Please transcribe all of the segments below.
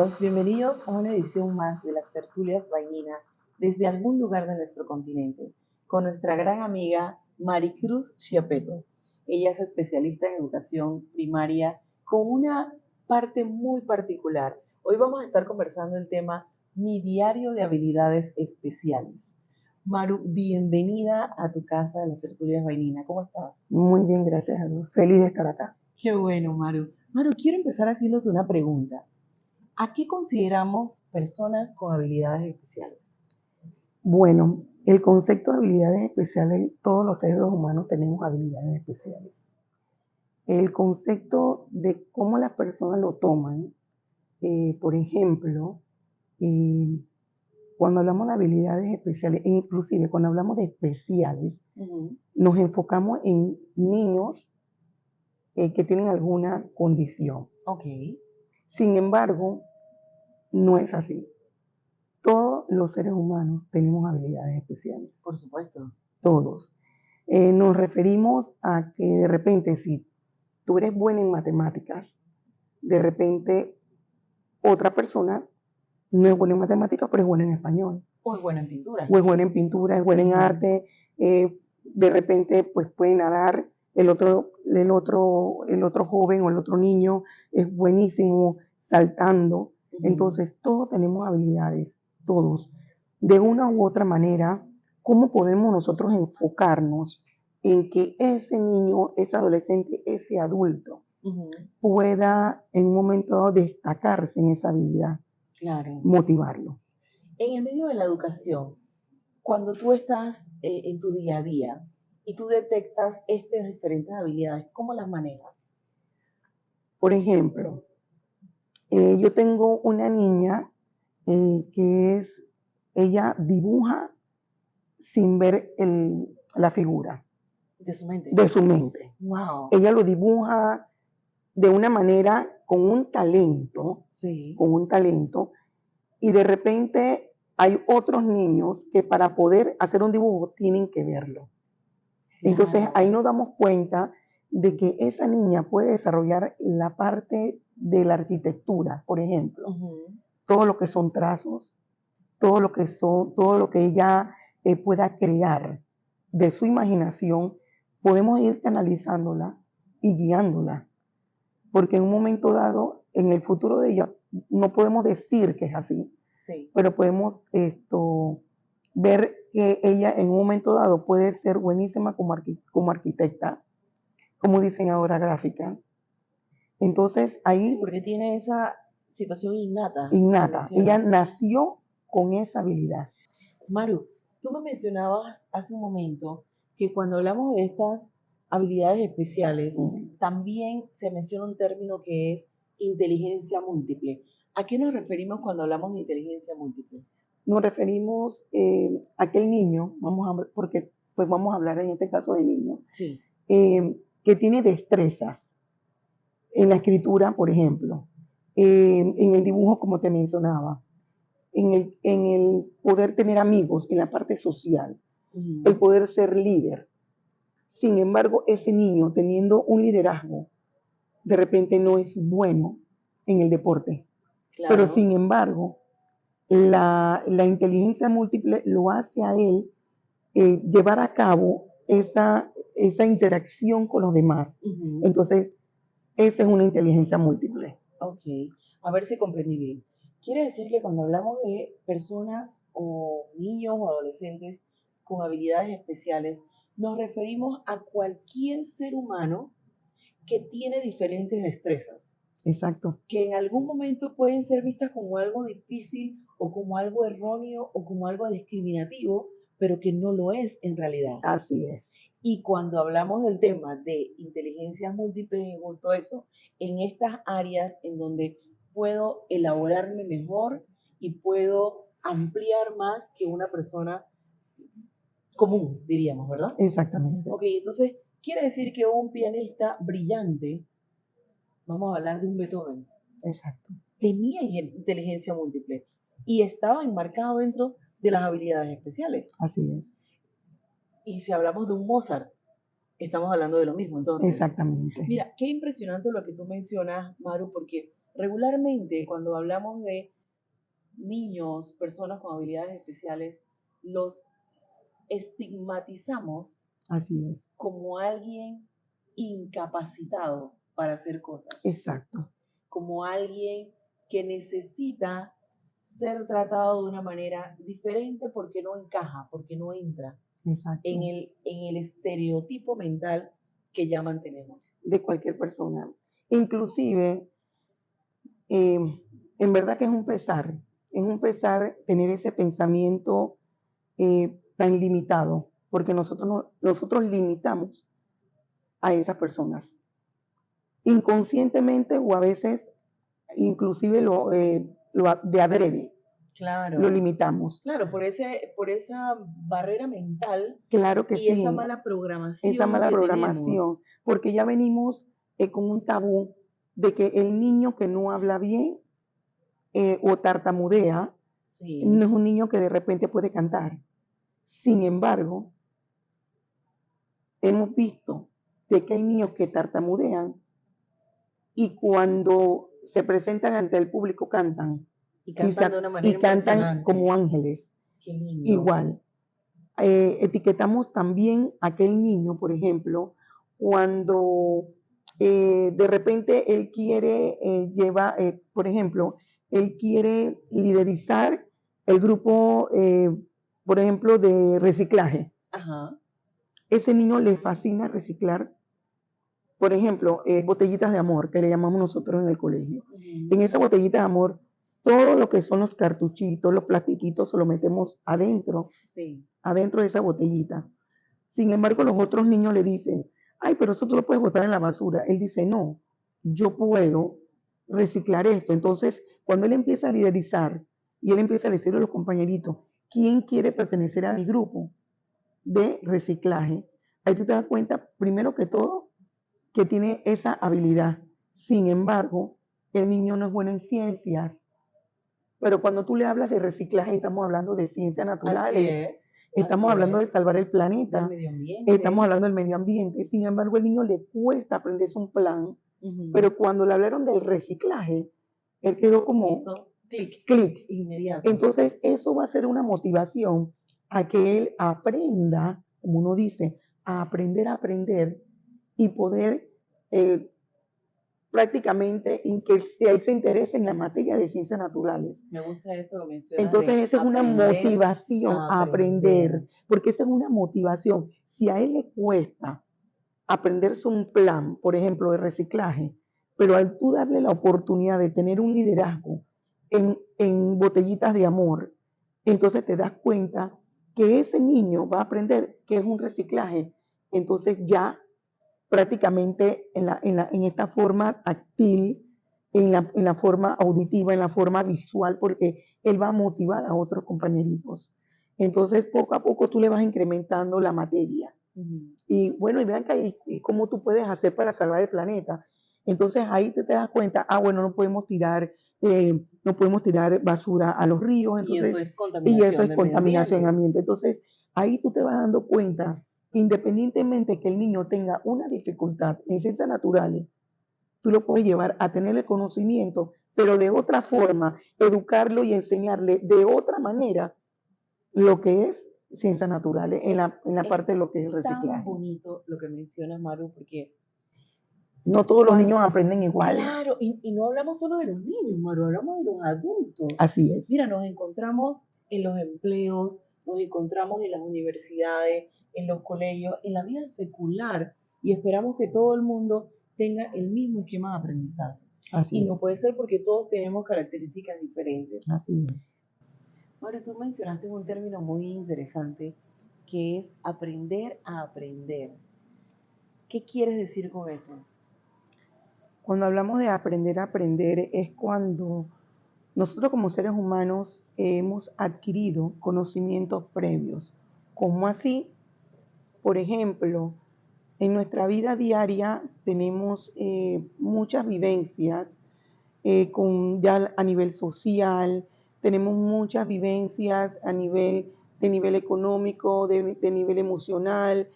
amigos, bienvenidos a una edición más de las tertulias Vainina desde algún lugar de nuestro continente, con nuestra gran amiga Maricruz Chiapeto. Ella es especialista en educación primaria con una parte muy particular. Hoy vamos a estar conversando el tema Mi diario de habilidades especiales. Maru, bienvenida a tu casa de las tertulias Vainina. ¿Cómo estás? Muy bien, gracias a Dios. Feliz de estar acá. Qué bueno, Maru. Maru, quiero empezar haciéndote una pregunta. ¿A qué consideramos personas con habilidades especiales? Bueno, el concepto de habilidades especiales, todos los seres humanos tenemos habilidades especiales. El concepto de cómo las personas lo toman, por ejemplo, eh, cuando hablamos de habilidades especiales, inclusive cuando hablamos de especiales, nos enfocamos en niños que tienen alguna condición. Ok, Sin embargo, no es así. Todos los seres humanos tenemos habilidades especiales, por supuesto. todos. Nos referimos a que de repente si tú eres buena en matemáticas, de repente otra persona no es buena en matemáticas, pero es buena en español. O es buena en pintura. O es buena en pintura, es buena en arte, de repente pues puede nadar, el otro joven o el otro niño es buenísimo saltando. Entonces todos tenemos habilidades, todos. De una u otra manera, ¿cómo podemos nosotros enfocarnos en que ese niño, ese adolescente, ese adulto pueda en un momento dado destacarse en esa habilidad? Claro. Motivarlo. En el medio de la educación, cuando tú estás en tu día a día y tú detectas estas diferentes habilidades, ¿cómo las manejas? Por ejemplo, yo tengo una niña ella dibuja sin ver la figura De su mente. de su mente. Wow. Ella lo dibuja de una manera con un talento, Sí. Y de repente hay otros niños que para poder hacer un dibujo tienen que verlo. Entonces Claro. ahí nos damos cuenta de que esa niña puede desarrollar la parte de la arquitectura, por ejemplo, todo lo que son trazos, todo lo que ella pueda crear de su imaginación, podemos ir canalizándola y guiándola, porque en un momento dado, en el futuro de ella, no podemos decir que es así, Sí. pero podemos ver que ella en un momento dado puede ser buenísima como arquitecta, como diseñadora gráfica. Entonces ahí... Sí, porque tiene esa situación innata. Ella nació con esa habilidad. Maru, tú me mencionabas hace un momento que cuando hablamos de estas habilidades especiales, también se menciona un término que es inteligencia múltiple. ¿A qué nos referimos cuando hablamos de inteligencia múltiple? Nos referimos a aquel niño, porque pues vamos a hablar en este caso de niño, sí. Que tiene destrezas en la escritura, por ejemplo, en el dibujo, como te mencionaba, en el poder tener amigos, en la parte social, el poder ser líder. Sin embargo, ese niño teniendo un liderazgo, de repente no es bueno en el deporte. Claro. Pero sin embargo, la inteligencia múltiple lo hace a él llevar a cabo esa interacción con los demás. Entonces, esa es una inteligencia múltiple. Ok, a ver si comprendí bien. Quiere decir que cuando hablamos de personas o niños o adolescentes con habilidades especiales, nos referimos a cualquier ser humano que tiene diferentes destrezas. Exacto. Que en algún momento pueden ser vistas como algo difícil o como algo erróneo o como algo discriminativo, pero que no lo es en realidad. Así es. Y cuando hablamos del tema de inteligencias múltiples y todo eso, en estas áreas en donde puedo elaborarme mejor y puedo ampliar más que una persona común, diríamos, ¿verdad? Exactamente. Ok, entonces quiere decir que un pianista brillante, vamos a hablar de un Beethoven, exacto, tenía inteligencia múltiple y estaba enmarcado dentro de las habilidades especiales. Así es. Y si hablamos de un Mozart, estamos hablando de lo mismo, entonces. Exactamente. Mira, qué impresionante lo que tú mencionas, Maru, porque Regularmente, cuando hablamos de niños, personas con habilidades especiales, los estigmatizamos Así es. como alguien incapacitado para hacer cosas, Exacto. como alguien que necesita ser tratado de una manera diferente porque no encaja, porque no entra Exacto. en el estereotipo mental que ya mantenemos. De cualquier persona. Inclusive, en verdad que es un pesar tener ese pensamiento tan limitado, porque nosotros limitamos a esas personas, inconscientemente o a veces inclusive de adrede, Claro. lo limitamos. Claro, por esa barrera mental Claro que y esa sí, mala programación esa mala que programación, tenemos. porque ya venimos con un tabú de que el niño que no habla bien o tartamudea, Sí. no es un niño que de repente puede cantar. Sin embargo, hemos visto de que hay niños que tartamudean y cuando se presentan ante el público cantan. Y cantan de una manera y cantan impresionante. como ángeles. Qué lindo. Igual. Etiquetamos también a aquel niño, por ejemplo, cuando de repente él quiere por ejemplo, él quiere liderizar el grupo, por ejemplo, de reciclaje. Ajá. Ese niño le fascina reciclar, por ejemplo, botellitas de amor, que le llamamos nosotros en el colegio. En esa botellita de amor, todo lo que son los cartuchitos, los plastiquitos, se lo metemos adentro, Sí. adentro de esa botellita. Sin embargo, los otros niños le dicen, ay, pero eso tú lo puedes botar en la basura. Él dice, no, yo puedo reciclar esto. Entonces, cuando él empieza a liderizar y él empieza a decirle a los compañeritos, ¿quién quiere pertenecer a mi grupo de reciclaje? Ahí tú te das cuenta, primero que todo, que tiene esa habilidad. Sin embargo, el niño no es bueno en ciencias, pero cuando tú le hablas de reciclaje, estamos hablando de ciencias naturales, estamos hablando de salvar el planeta, del medio ambiente. Estamos hablando del medio ambiente. Sin embargo, al niño le cuesta aprenderse un plan, pero cuando le hablaron del reciclaje, él quedó como hizo clic. Inmediato. Entonces, eso va a ser una motivación a que él aprenda, como uno dice, a aprender y poder prácticamente que él se interese en la materia de ciencias naturales. Me gusta eso que mencionas. Entonces, esa es una motivación a aprender, porque esa es una motivación. Si a él le cuesta aprenderse un plan, por ejemplo, de reciclaje, pero al tú darle la oportunidad de tener un liderazgo en botellitas de amor, entonces te das cuenta que ese niño va a aprender qué es un reciclaje. Entonces ya prácticamente en esta forma táctil, en la forma auditiva, en la forma visual, porque él va a motivar a otros compañeritos. Entonces, poco a poco tú le vas incrementando la materia. Y bueno, y vean que cómo tú puedes hacer para salvar el planeta. Entonces ahí te das cuenta, bueno, no podemos tirar basura a los ríos. Entonces, y eso es contaminación ambiente. Entonces ahí tú te vas dando cuenta que independientemente que el niño tenga una dificultad en ciencias naturales, tú lo puedes llevar a tener el conocimiento, pero de otra forma, educarlo y enseñarle de otra manera lo que es ciencias naturales, en la parte de lo que es reciclaje. Es tan bonito lo que mencionas, Maru, porque no todos los niños aprenden igual. Claro, y no hablamos solo de los niños, Maru, hablamos de los adultos. Así es. Mira, nos encontramos en los empleos, nos encontramos en las universidades, en los colegios, en la vida secular, y esperamos que todo el mundo tenga el mismo esquema de aprendizaje. Así y es. No puede ser porque todos tenemos características diferentes. Así es. Maru, tú mencionaste un término muy interesante que es aprender a aprender. ¿Qué quieres decir con eso? Cuando hablamos de aprender a aprender es cuando nosotros como seres humanos hemos adquirido conocimientos previos. ¿Cómo así? Por ejemplo, en nuestra vida diaria tenemos muchas vivencias ya a nivel social, tenemos muchas vivencias de nivel económico, de nivel emocional,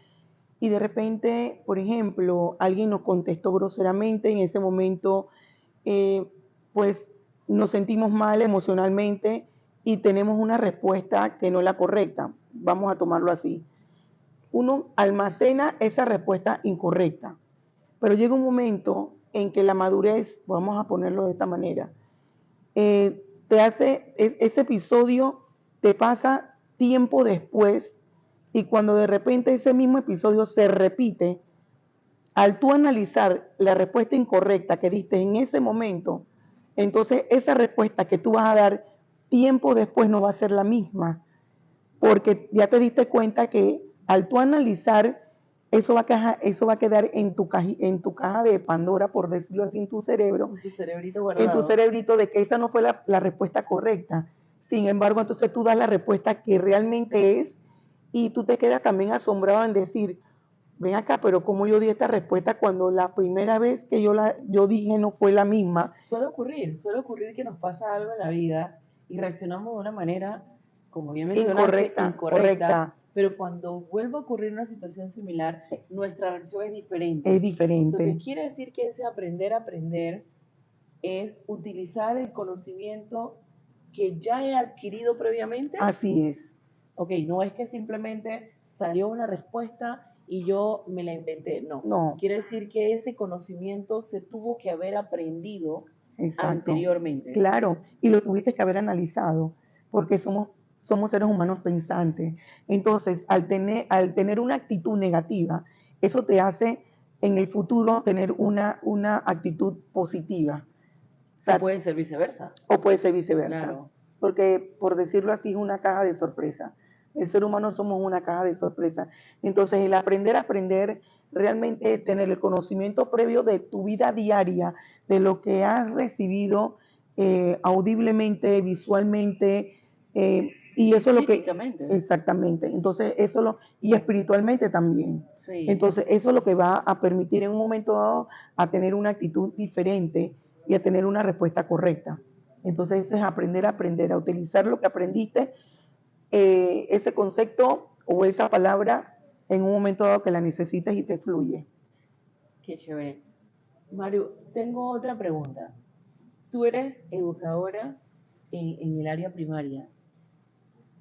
y de repente, por ejemplo, alguien nos contestó groseramente, en ese momento pues nos sentimos mal emocionalmente y tenemos una respuesta que no es la correcta. Vamos a tomarlo así. Uno almacena esa respuesta incorrecta, pero llega un momento en que la madurez, vamos a ponerlo de esta manera, ese episodio te pasa tiempo después y cuando de repente ese mismo episodio se repite, al tú analizar la respuesta incorrecta que diste en ese momento, entonces esa respuesta que tú vas a dar tiempo después no va a ser la misma, porque ya te diste cuenta que al tú analizar, eso va a quedar en tu caja de Pandora, por decirlo así, en tu cerebro. En tu cerebrito guardado. En tu cerebrito, de que esa no fue la respuesta correcta. Sin embargo, entonces tú das la respuesta que realmente es y tú te quedas también asombrado en decir, ven acá, pero ¿cómo yo di esta respuesta cuando la primera vez que yo dije no fue la misma? Suele ocurrir que nos pasa algo en la vida y reaccionamos de una manera, como bien mencionaste, incorrecta. Pero cuando vuelve a ocurrir una situación similar, nuestra reacción es diferente. Es diferente. Entonces, quiere decir que ese aprender a aprender es utilizar el conocimiento que ya he adquirido previamente. Así es. Ok, no es que simplemente salió una respuesta y yo me la inventé. No. Quiere decir que ese conocimiento se tuvo que haber aprendido Exacto. anteriormente. Claro, y lo tuviste que haber analizado, porque somos seres humanos pensantes. Entonces, al tener una actitud negativa, eso te hace en el futuro tener una actitud positiva. O sea, puede ser viceversa. O puede ser viceversa. Claro. Porque, por decirlo así, es una caja de sorpresa. El ser humano somos una caja de sorpresa. Entonces, el aprender a aprender realmente es tener el conocimiento previo de tu vida diaria, de lo que has recibido audiblemente, visualmente, y eso es lo que... Exactamente. Entonces, y espiritualmente también. Sí. Entonces, eso es lo que va a permitir en un momento dado a tener una actitud diferente y a tener una respuesta correcta. Entonces, eso es aprender a utilizar lo que aprendiste, ese concepto o esa palabra en un momento dado que la necesitas y te fluye. Qué chévere. Mario, tengo otra pregunta. Tú eres educadora en el área primaria.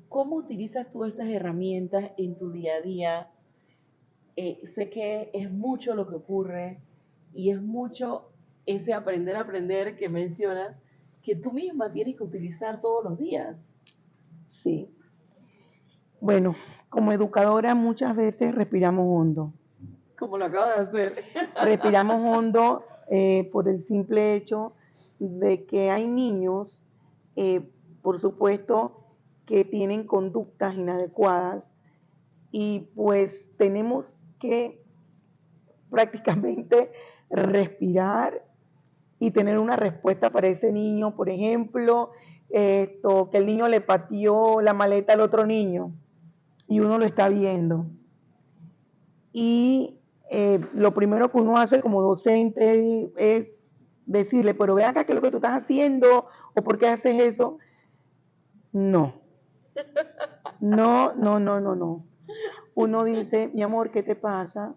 ¿Cómo utilizas tú estas herramientas en tu día a día? Sé que es mucho lo que ocurre y es mucho ese aprender a aprender que mencionas que tú misma tienes que utilizar todos los días. Sí. Bueno, como educadora muchas veces respiramos hondo. Como lo acabas de hacer. Respiramos hondo por el simple hecho de que hay niños, por supuesto, que tienen conductas inadecuadas y pues tenemos que prácticamente respirar y tener una respuesta para ese niño. Por ejemplo, que el niño le pateó la maleta al otro niño y uno lo está viendo. Y lo primero que uno hace como docente es decirle, pero ve acá, ¿qué es lo que tú estás haciendo? ¿O por qué haces eso? No. No. Uno dice, mi amor, ¿qué te pasa?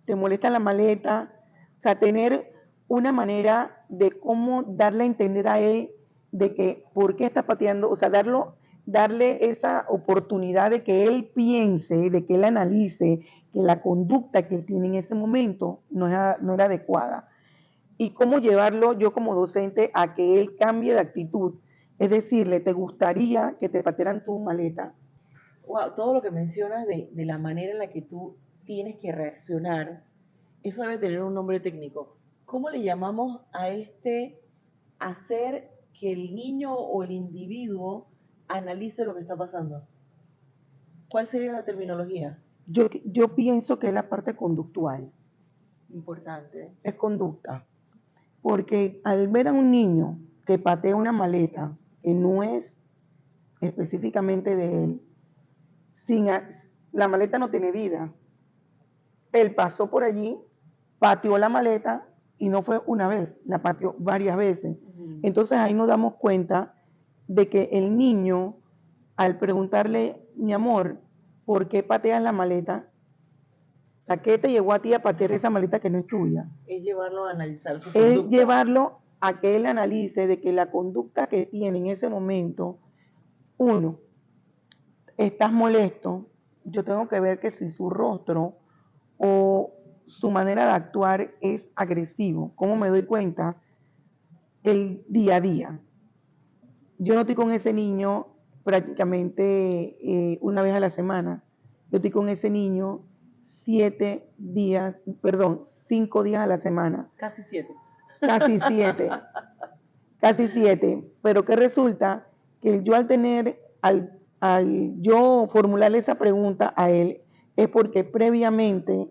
¿Te molesta la maleta? O sea, tener una manera de cómo darle a entender a él de que por qué está pateando, o sea, darle esa oportunidad de que él piense, de que él analice que la conducta que él tiene en ese momento no era adecuada. Y cómo llevarlo yo como docente a que él cambie de actitud. Es decirle, ¿te gustaría que te patearan tu maleta? Wow, todo lo que mencionas de la manera en la que tú tienes que reaccionar, eso debe tener un nombre técnico. ¿Cómo le llamamos a hacer que el niño o el individuo analice lo que está pasando? ¿Cuál sería la terminología? Yo pienso que es la parte conductual. Importante. Es conducta. Porque al ver a un niño que patea una maleta que no es específicamente de él, la maleta no tiene vida. Él pasó por allí, pateó la maleta y no fue una vez, la pateó varias veces. Entonces ahí nos damos cuenta de que el niño, al preguntarle, mi amor, ¿por qué pateas la maleta? ¿A qué te llevó a ti a patear esa maleta que no es tuya? Es llevarlo a analizar su conducta. Es llevarlo a que él analice de que la conducta que tiene en ese momento, uno, estás molesto, yo tengo que ver que si su rostro o su manera de actuar es agresivo. ¿Cómo me doy cuenta? El día a día. Yo no estoy con ese niño prácticamente una vez a la semana. Yo estoy con ese niño 5 días a la semana. Casi 7. Casi 7. Casi 7. Pero que resulta que yo al yo formularle esa pregunta a él, es porque previamente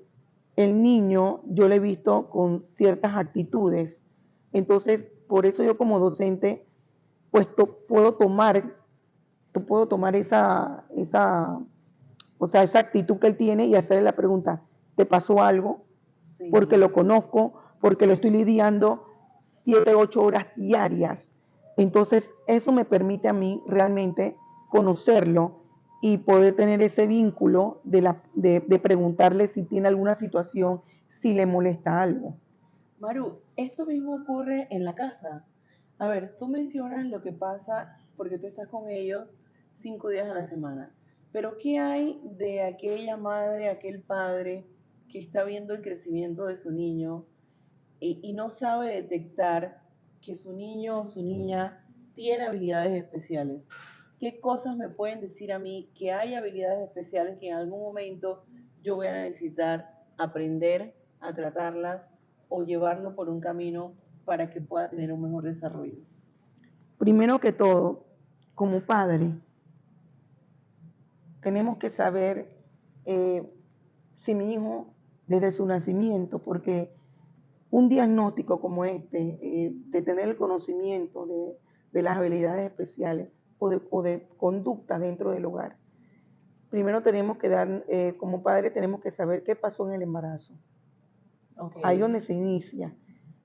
el niño yo le he visto con ciertas actitudes. Entonces, por eso yo como docente, pues puedo tomar esa actitud que él tiene y hacerle la pregunta, ¿te pasó algo? Sí. Porque lo conozco, porque lo estoy lidiando 7, 8 horas diarias. Entonces, eso me permite a mí realmente conocerlo y poder tener ese vínculo de preguntarle si tiene alguna situación, si le molesta algo. Maru, esto mismo ocurre en la casa. A ver, tú mencionas lo que pasa porque tú estás con ellos 5 días a la semana. Pero ¿qué hay de aquella madre, aquel padre que está viendo el crecimiento de su niño y no sabe detectar que su niño o su niña tiene habilidades especiales? ¿Qué cosas me pueden decir a mí que hay habilidades especiales que en algún momento yo voy a necesitar aprender a tratarlas o llevarlo por un camino para que pueda tener un mejor desarrollo? Primero que todo, como padre, tenemos que saber si mi hijo, desde su nacimiento, porque un diagnóstico como este, de tener el conocimiento de las habilidades especiales o de conducta dentro del hogar, primero tenemos que como padre tenemos que saber qué pasó en el embarazo. Okay. Ahí es donde se inicia,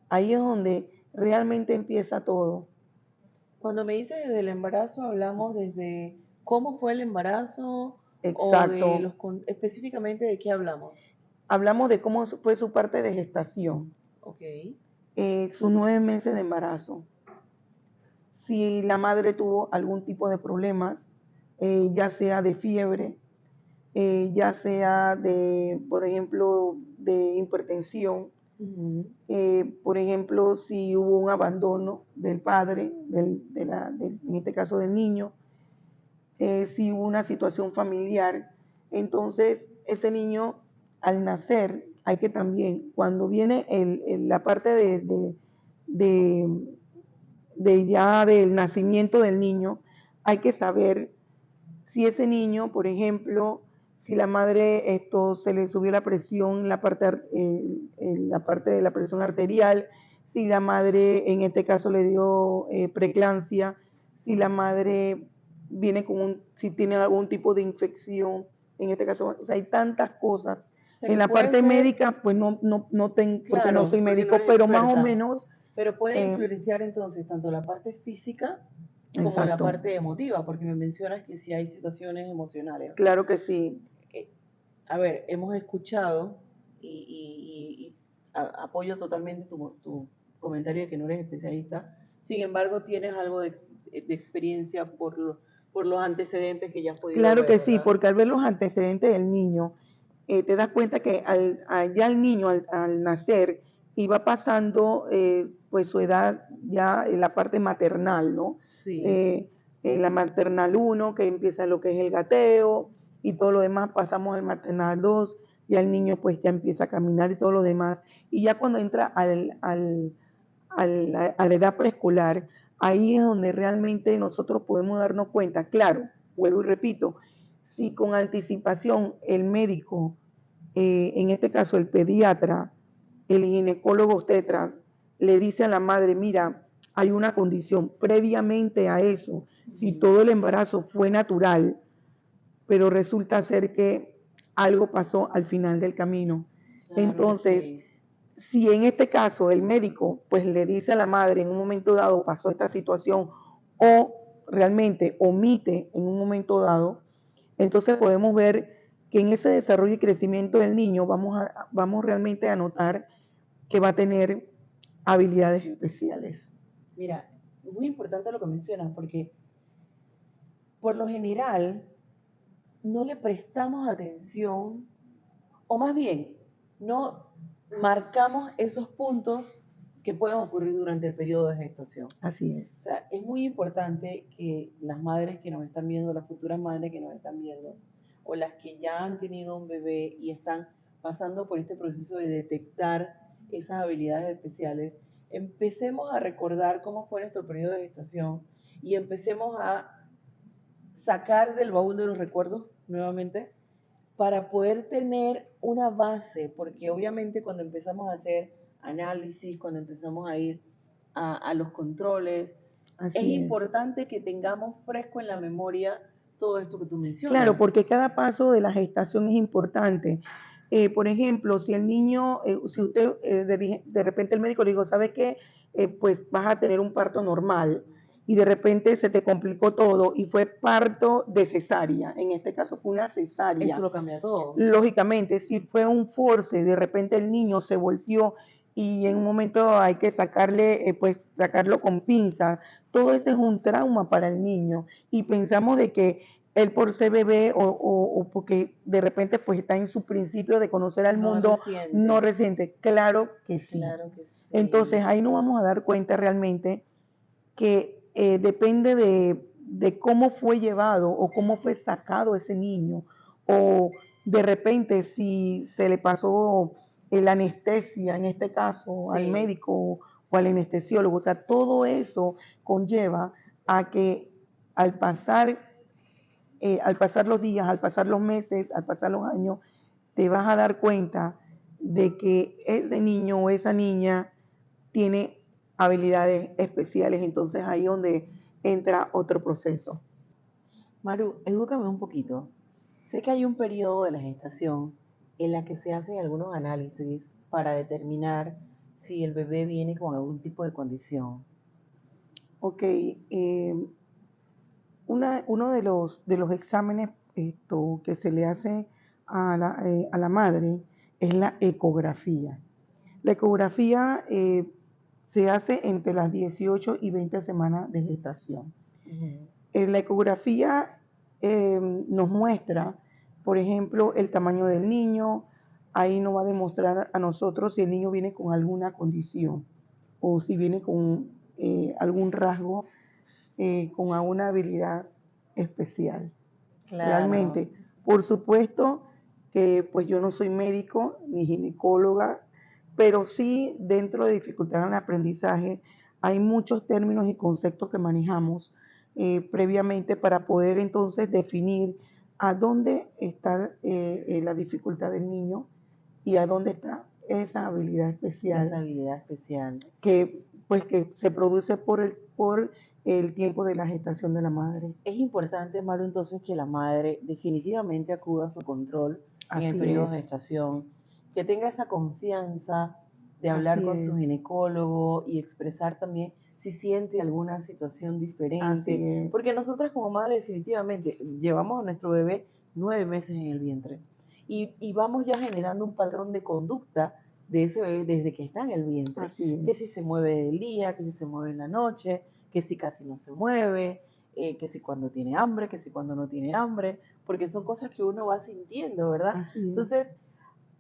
ahí es donde realmente empieza todo. Cuando me dices desde el embarazo, hablamos desde cómo fue el embarazo. Exacto. O específicamente de qué hablamos. Hablamos de cómo fue su parte de gestación. Ok. Sus 9 meses de embarazo. Si la madre tuvo algún tipo de problemas, ya sea de fiebre, ya sea de, por ejemplo, de hipertensión, por ejemplo, si hubo un abandono del padre, en este caso del niño, si hubo una situación familiar, entonces ese niño al nacer hay que también, cuando viene la parte ya del nacimiento del niño, hay que saber si ese niño, por ejemplo, si la madre se le subió la presión, la parte de la presión arterial, si la madre en este caso le dio preeclampsia, si la madre viene si tiene algún tipo de infección, en este caso, o sea, hay tantas cosas. En la parte médica, pues no tengo, claro, porque no soy médico, pero experta, más o menos. Pero puede influenciar entonces tanto la parte física como exacto, la parte emotiva, porque me mencionas que sí hay situaciones emocionales. Claro que sí. A ver, hemos escuchado y apoyo totalmente tu comentario de que no eres especialista. Sin embargo, tienes algo de experiencia por los antecedentes que ya has podido claro ver. Claro que sí, porque al ver los antecedentes del niño, te das cuenta que ya el niño al nacer iba pasando pues su edad ya en la parte maternal, ¿no? Sí. En la maternal 1, que empieza lo que es el gateo y todo lo demás, pasamos al maternal 2, ya el niño pues ya empieza a caminar y todo lo demás. Y ya cuando entra a la edad preescolar, ahí es donde realmente nosotros podemos darnos cuenta, claro, vuelvo y repito, si con anticipación el médico, en este caso el pediatra, el ginecólogo obstetras, le dice a la madre, mira, hay una condición previamente a eso, si todo el embarazo fue natural, pero resulta ser que algo pasó al final del camino. Claro, entonces, sí, si en este caso el médico pues le dice a la madre en un momento dado pasó esta situación o realmente omite en un momento dado, entonces podemos ver que en ese desarrollo y crecimiento del niño vamos realmente a notar que va a tener habilidades especiales. Mira, muy importante lo que mencionas, porque por lo general no le prestamos atención, o más bien, no marcamos esos puntos que pueden ocurrir durante el periodo de gestación. Así es. O sea, es muy importante que las madres que nos están viendo, las futuras madres que nos están viendo, o las que ya han tenido un bebé y están pasando por este proceso de detectar esas habilidades especiales, empecemos a recordar cómo fue nuestro periodo de gestación y empecemos a sacar del baúl de los recuerdos nuevamente para poder tener una base, porque obviamente cuando empezamos a hacer análisis, cuando empezamos a ir a los controles, es Así es. importante que tengamos fresco en la memoria todo esto que tú Claro, mencionas. porque cada paso de la gestación es importante. Por ejemplo, si el niño, si usted de repente el médico le dijo, ¿sabes qué? Pues vas a tener un parto normal y de repente se te complicó todo y fue parto de cesárea, en este caso fue una Eso cesárea. lo cambia todo. Lógicamente, si fue un force, de repente el niño se volteó y en un momento hay que sacarle, pues sacarlo con pinzas, todo eso es un trauma para el niño y pensamos de que él por ser bebé o porque de repente pues está en su principio de conocer al No mundo, no reciente. resiente. Claro que sí. Claro que Entonces sí. ahí nos vamos a dar cuenta realmente que depende de cómo fue llevado o cómo fue sacado ese niño, o de repente si se le pasó la anestesia, en este caso, al Sí, médico o al anestesiólogo. O sea, todo eso conlleva a que al pasar, al pasar los días, al pasar los meses, al pasar los años, te vas a dar cuenta de que ese niño o esa niña tiene habilidades especiales, entonces ahí es donde entra otro proceso. Maru, edúcame un poquito. Sé que hay un periodo de la gestación en la que se hacen algunos análisis para determinar si el bebé viene con algún tipo de condición. Ok, uno de los exámenes que se le hace a la madre es la ecografía. La ecografía se hace entre las 18 y 20 semanas de gestación. La ecografía nos muestra, por ejemplo, el tamaño del niño. Ahí nos va a demostrar a nosotros si el niño viene con alguna condición o si viene con algún rasgo, con alguna habilidad especial. Claro, Realmente, por supuesto que pues yo no soy médico ni ginecóloga, pero sí dentro de dificultad en el aprendizaje hay muchos términos y conceptos que manejamos previamente para poder entonces definir a dónde está la dificultad del niño y a dónde está esa habilidad esa especial habilidad especial. que pues que se produce por el tiempo de la gestación de la madre. Es importante, Maru, entonces que la madre definitivamente acuda a su control en el Así periodo es, de gestación, que tenga esa confianza de hablar así con su es, ginecólogo y expresar también si siente alguna situación así diferente, es. porque nosotras como madre definitivamente llevamos a nuestro bebé 9 meses en el vientre y vamos ya generando un patrón de conducta de ese bebé desde que está en el vientre, Así que es, si se mueve del día, que si se mueve en la noche, que si casi no se mueve, que si cuando tiene hambre, que si cuando no tiene hambre, porque son cosas que uno va sintiendo, ¿verdad? así es. Entonces,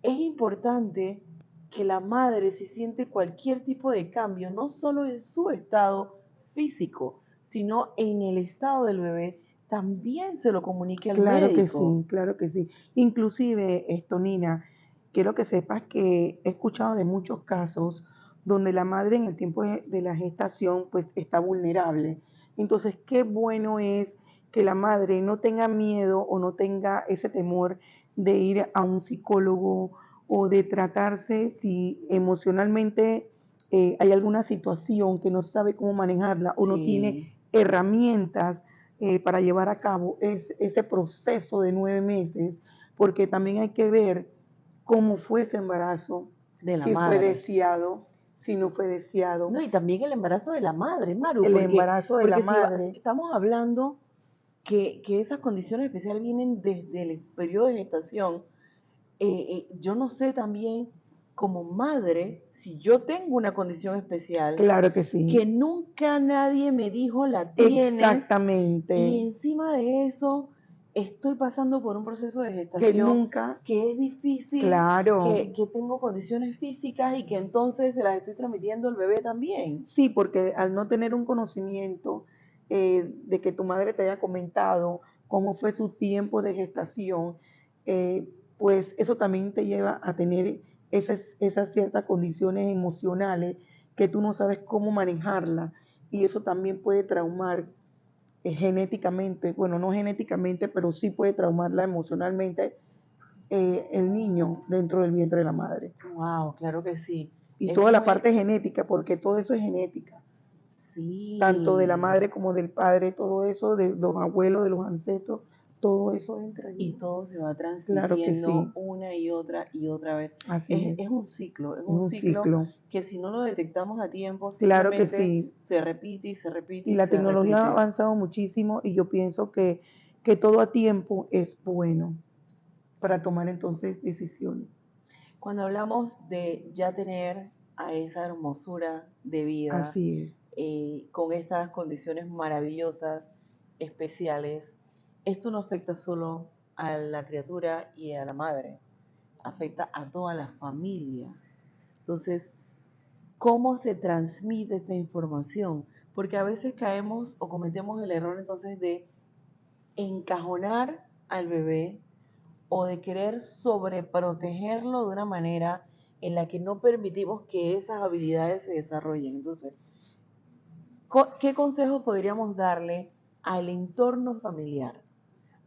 es importante que la madre si siente cualquier tipo de cambio, no solo en su estado físico, sino en el estado del bebé, también se lo comunique al Claro que médico. sí, claro que sí. Inclusive, esto, Nina, quiero que sepas que he escuchado de muchos casos donde la madre en el tiempo de la gestación pues está vulnerable. Entonces, qué bueno es que la madre no tenga miedo o no tenga ese temor de ir a un psicólogo o de tratarse si emocionalmente hay alguna situación que no sabe cómo manejarla o no Sí, tiene herramientas para llevar a cabo ese proceso de 9 meses, porque también hay que ver cómo fue ese embarazo, de la si fue madre. deseado, si no fue No, deseado, y también el embarazo de la madre, Maru, el porque, embarazo de la porque si madre. estamos hablando que esas condiciones especiales vienen desde el periodo de gestación, yo no sé también como madre, si yo tengo una condición especial, Claro que sí. que nunca nadie me dijo la tienes, Exactamente. y encima de eso estoy pasando por un proceso de Que gestación nunca, que es difícil, claro. que tengo condiciones físicas y que entonces se las estoy transmitiendo al bebé también. Sí, porque al no tener un conocimiento de que tu madre te haya comentado cómo fue su tiempo de gestación, pues eso también te lleva a tener esas ciertas condiciones emocionales que tú no sabes cómo manejarla, y eso también puede traumar genéticamente, bueno, no genéticamente, pero sí puede traumarla emocionalmente el niño dentro del vientre de la madre. Wow, claro que sí. Y Es toda la muy... parte genética, porque todo eso es genética. Sí. Tanto de la madre como del padre, todo eso, de los abuelos, de los ancestros, todo eso entra Y allí. todo se va Claro que transmitiendo sí, una y otra vez. así Es un ciclo, es es un un ciclo ciclo. que si no lo detectamos a tiempo, Claro que simplemente sí. se repite y se repite Y y la se tecnología ha repite. avanzado muchísimo, y yo pienso que todo a tiempo es bueno para tomar entonces decisiones. Cuando hablamos de ya tener a esa hermosura de vida, Así con estas condiciones maravillosas, especiales, esto no afecta solo a la criatura y a la madre, afecta a toda la familia. Entonces, ¿cómo se transmite esta información? Porque a veces caemos o cometemos el error entonces de encajonar al bebé o de querer sobreprotegerlo de una manera en la que no permitimos que esas habilidades se desarrollen. Entonces, ¿qué consejos podríamos darle al entorno familiar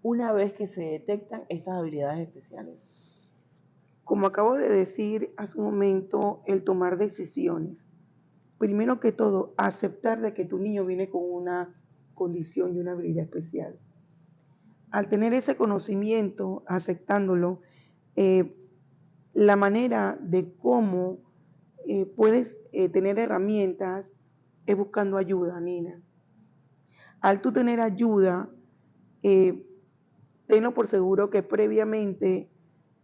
una vez que se detectan estas habilidades especiales? como acabo de decir hace un momento, el tomar decisiones. Primero que todo, aceptar de que tu niño viene con una condición y una habilidad especial. Al tener ese conocimiento, aceptándolo, eh, la manera de cómo puedes tener herramientas es buscando ayuda, Nina. Al tú tener ayuda, eh, tenlo por seguro que previamente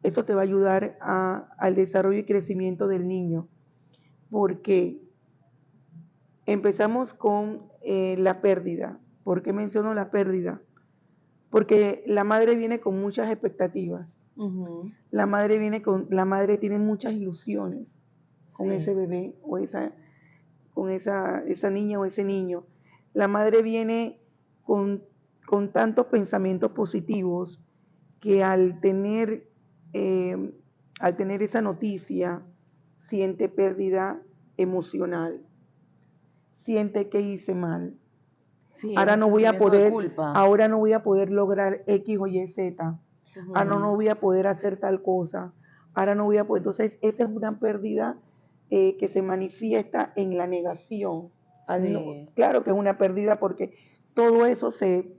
eso te va a ayudar al desarrollo y crecimiento del niño, porque empezamos con la pérdida. ¿Por qué menciono la pérdida? Porque la madre viene con muchas expectativas. La madre tiene muchas ilusiones con ese bebé o con esa niña o ese niño. La madre viene con tantos pensamientos positivos que al tener esa noticia, siente pérdida emocional, siente que hice mal. Sí, es Ahora un no voy a sentimiento de poder, culpa. ahora no voy a poder lograr X o Y Z. Ahora no voy a poder hacer tal cosa. Ahora no voy a poder. Entonces, esa es una pérdida que se manifiesta en la negación. Sí. Claro que es una pérdida porque todo eso se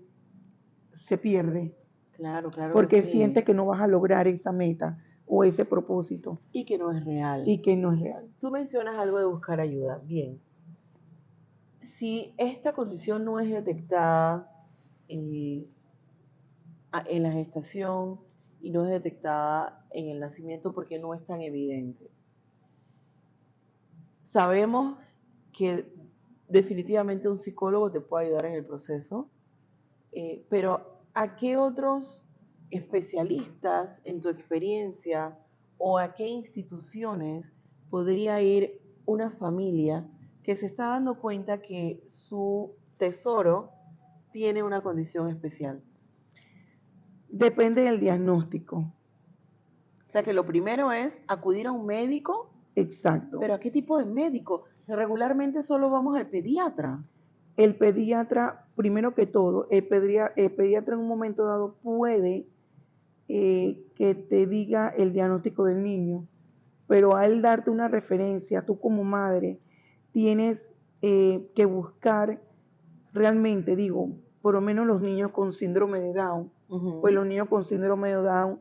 pierde. Claro, claro que Porque sí. sientes que no vas a lograr esa meta o ese propósito. Y que no es real. Y que no es real. Tú mencionas algo de buscar ayuda. Bien. Si esta condición no es detectada eh, en la gestación y no es detectada en el nacimiento porque no es tan evidente, sabemos que definitivamente un psicólogo te puede ayudar en el proceso, pero ¿a qué otros especialistas en tu experiencia o a qué instituciones podría ir una familia que se está dando cuenta que su tesoro tiene una condición especial? Depende del diagnóstico. O sea que lo primero es acudir a un médico. Exacto. ¿Pero a qué tipo de médico? Regularmente solo vamos al pediatra. El pediatra, primero que todo, el pediatra en un momento dado puede que te diga el diagnóstico del niño, pero al darte una referencia, tú como madre tienes que buscar realmente, digo, por lo menos los niños con síndrome de Down, pues los niños con síndrome de Down,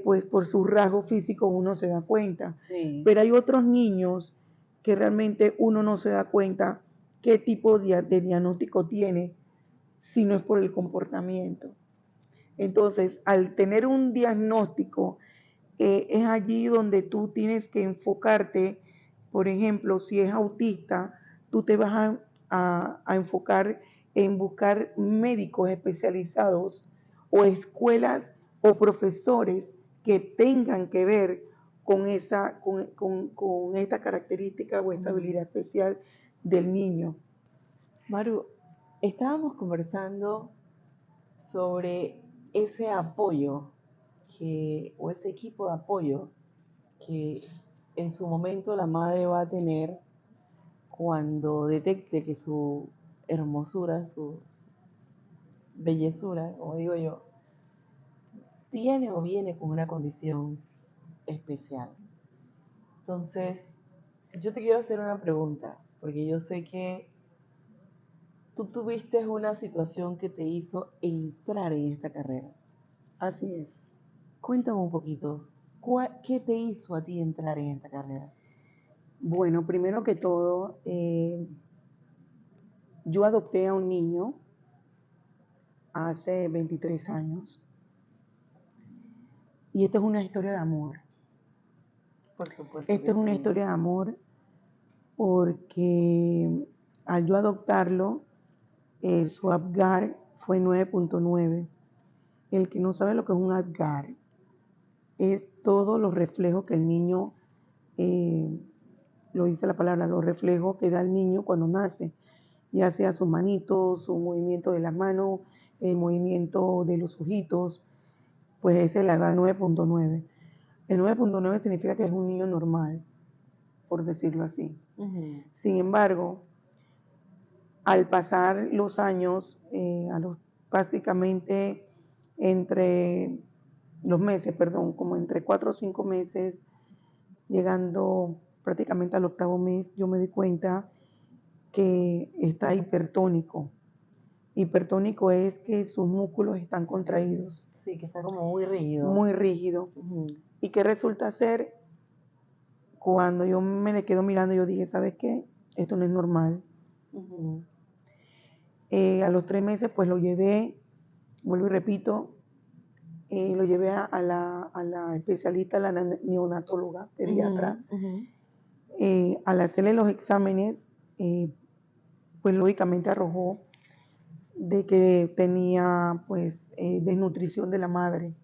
pues por sus rasgos físicos uno se da cuenta, pero hay otros niños que realmente uno no se da cuenta qué tipo de diagnóstico tiene si no es por el comportamiento. Entonces, al tener un diagnóstico es allí donde tú tienes que enfocarte. Por ejemplo, si es autista, tú te vas a enfocar en buscar médicos especializados o escuelas o profesores que tengan que ver con esta característica o esta habilidad especial del niño. Maru, estábamos conversando sobre ese apoyo o ese equipo de apoyo que en su momento la madre va a tener cuando detecte que su hermosura, su bellezura, como digo yo, tiene o viene con una condición especial. Entonces, yo te quiero hacer una pregunta, porque yo sé que tú tuviste una situación que te hizo entrar en esta carrera. Así es. Cuéntame un poquito, ¿qué te hizo a ti entrar en esta carrera? Bueno, primero que todo, yo adopté a un niño hace 23 años y esta es una historia de amor. Por supuesto Esta que es una sí. historia de amor porque al yo adoptarlo, su APGAR fue 9.9. El que no sabe lo que es un APGAR es todos los reflejos que el niño, lo dice la palabra, los reflejos que da el niño cuando nace, ya sea sus manitos, su movimiento de las manos, el movimiento de los ojitos, pues ese es el APGAR 9.9. El 9.9 significa que es un niño normal, por decirlo así. Sin embargo, al pasar los años, básicamente entre los meses, perdón, como entre 4 o 5 meses, llegando prácticamente al 8º mes, yo me di cuenta que está hipertónico. Hipertónico es que sus músculos están contraídos. Sí, que está como muy rígido. Muy rígido. ¿Y qué resulta ser? Cuando yo me le quedo mirando, yo dije, ¿sabes qué? Esto no es normal. A los 3 meses, pues lo llevé, vuelvo y repito, lo llevé a la especialista, a la neonatóloga, pediatra. Al hacerle los exámenes, pues lógicamente arrojó de que tenía pues desnutrición de la madre.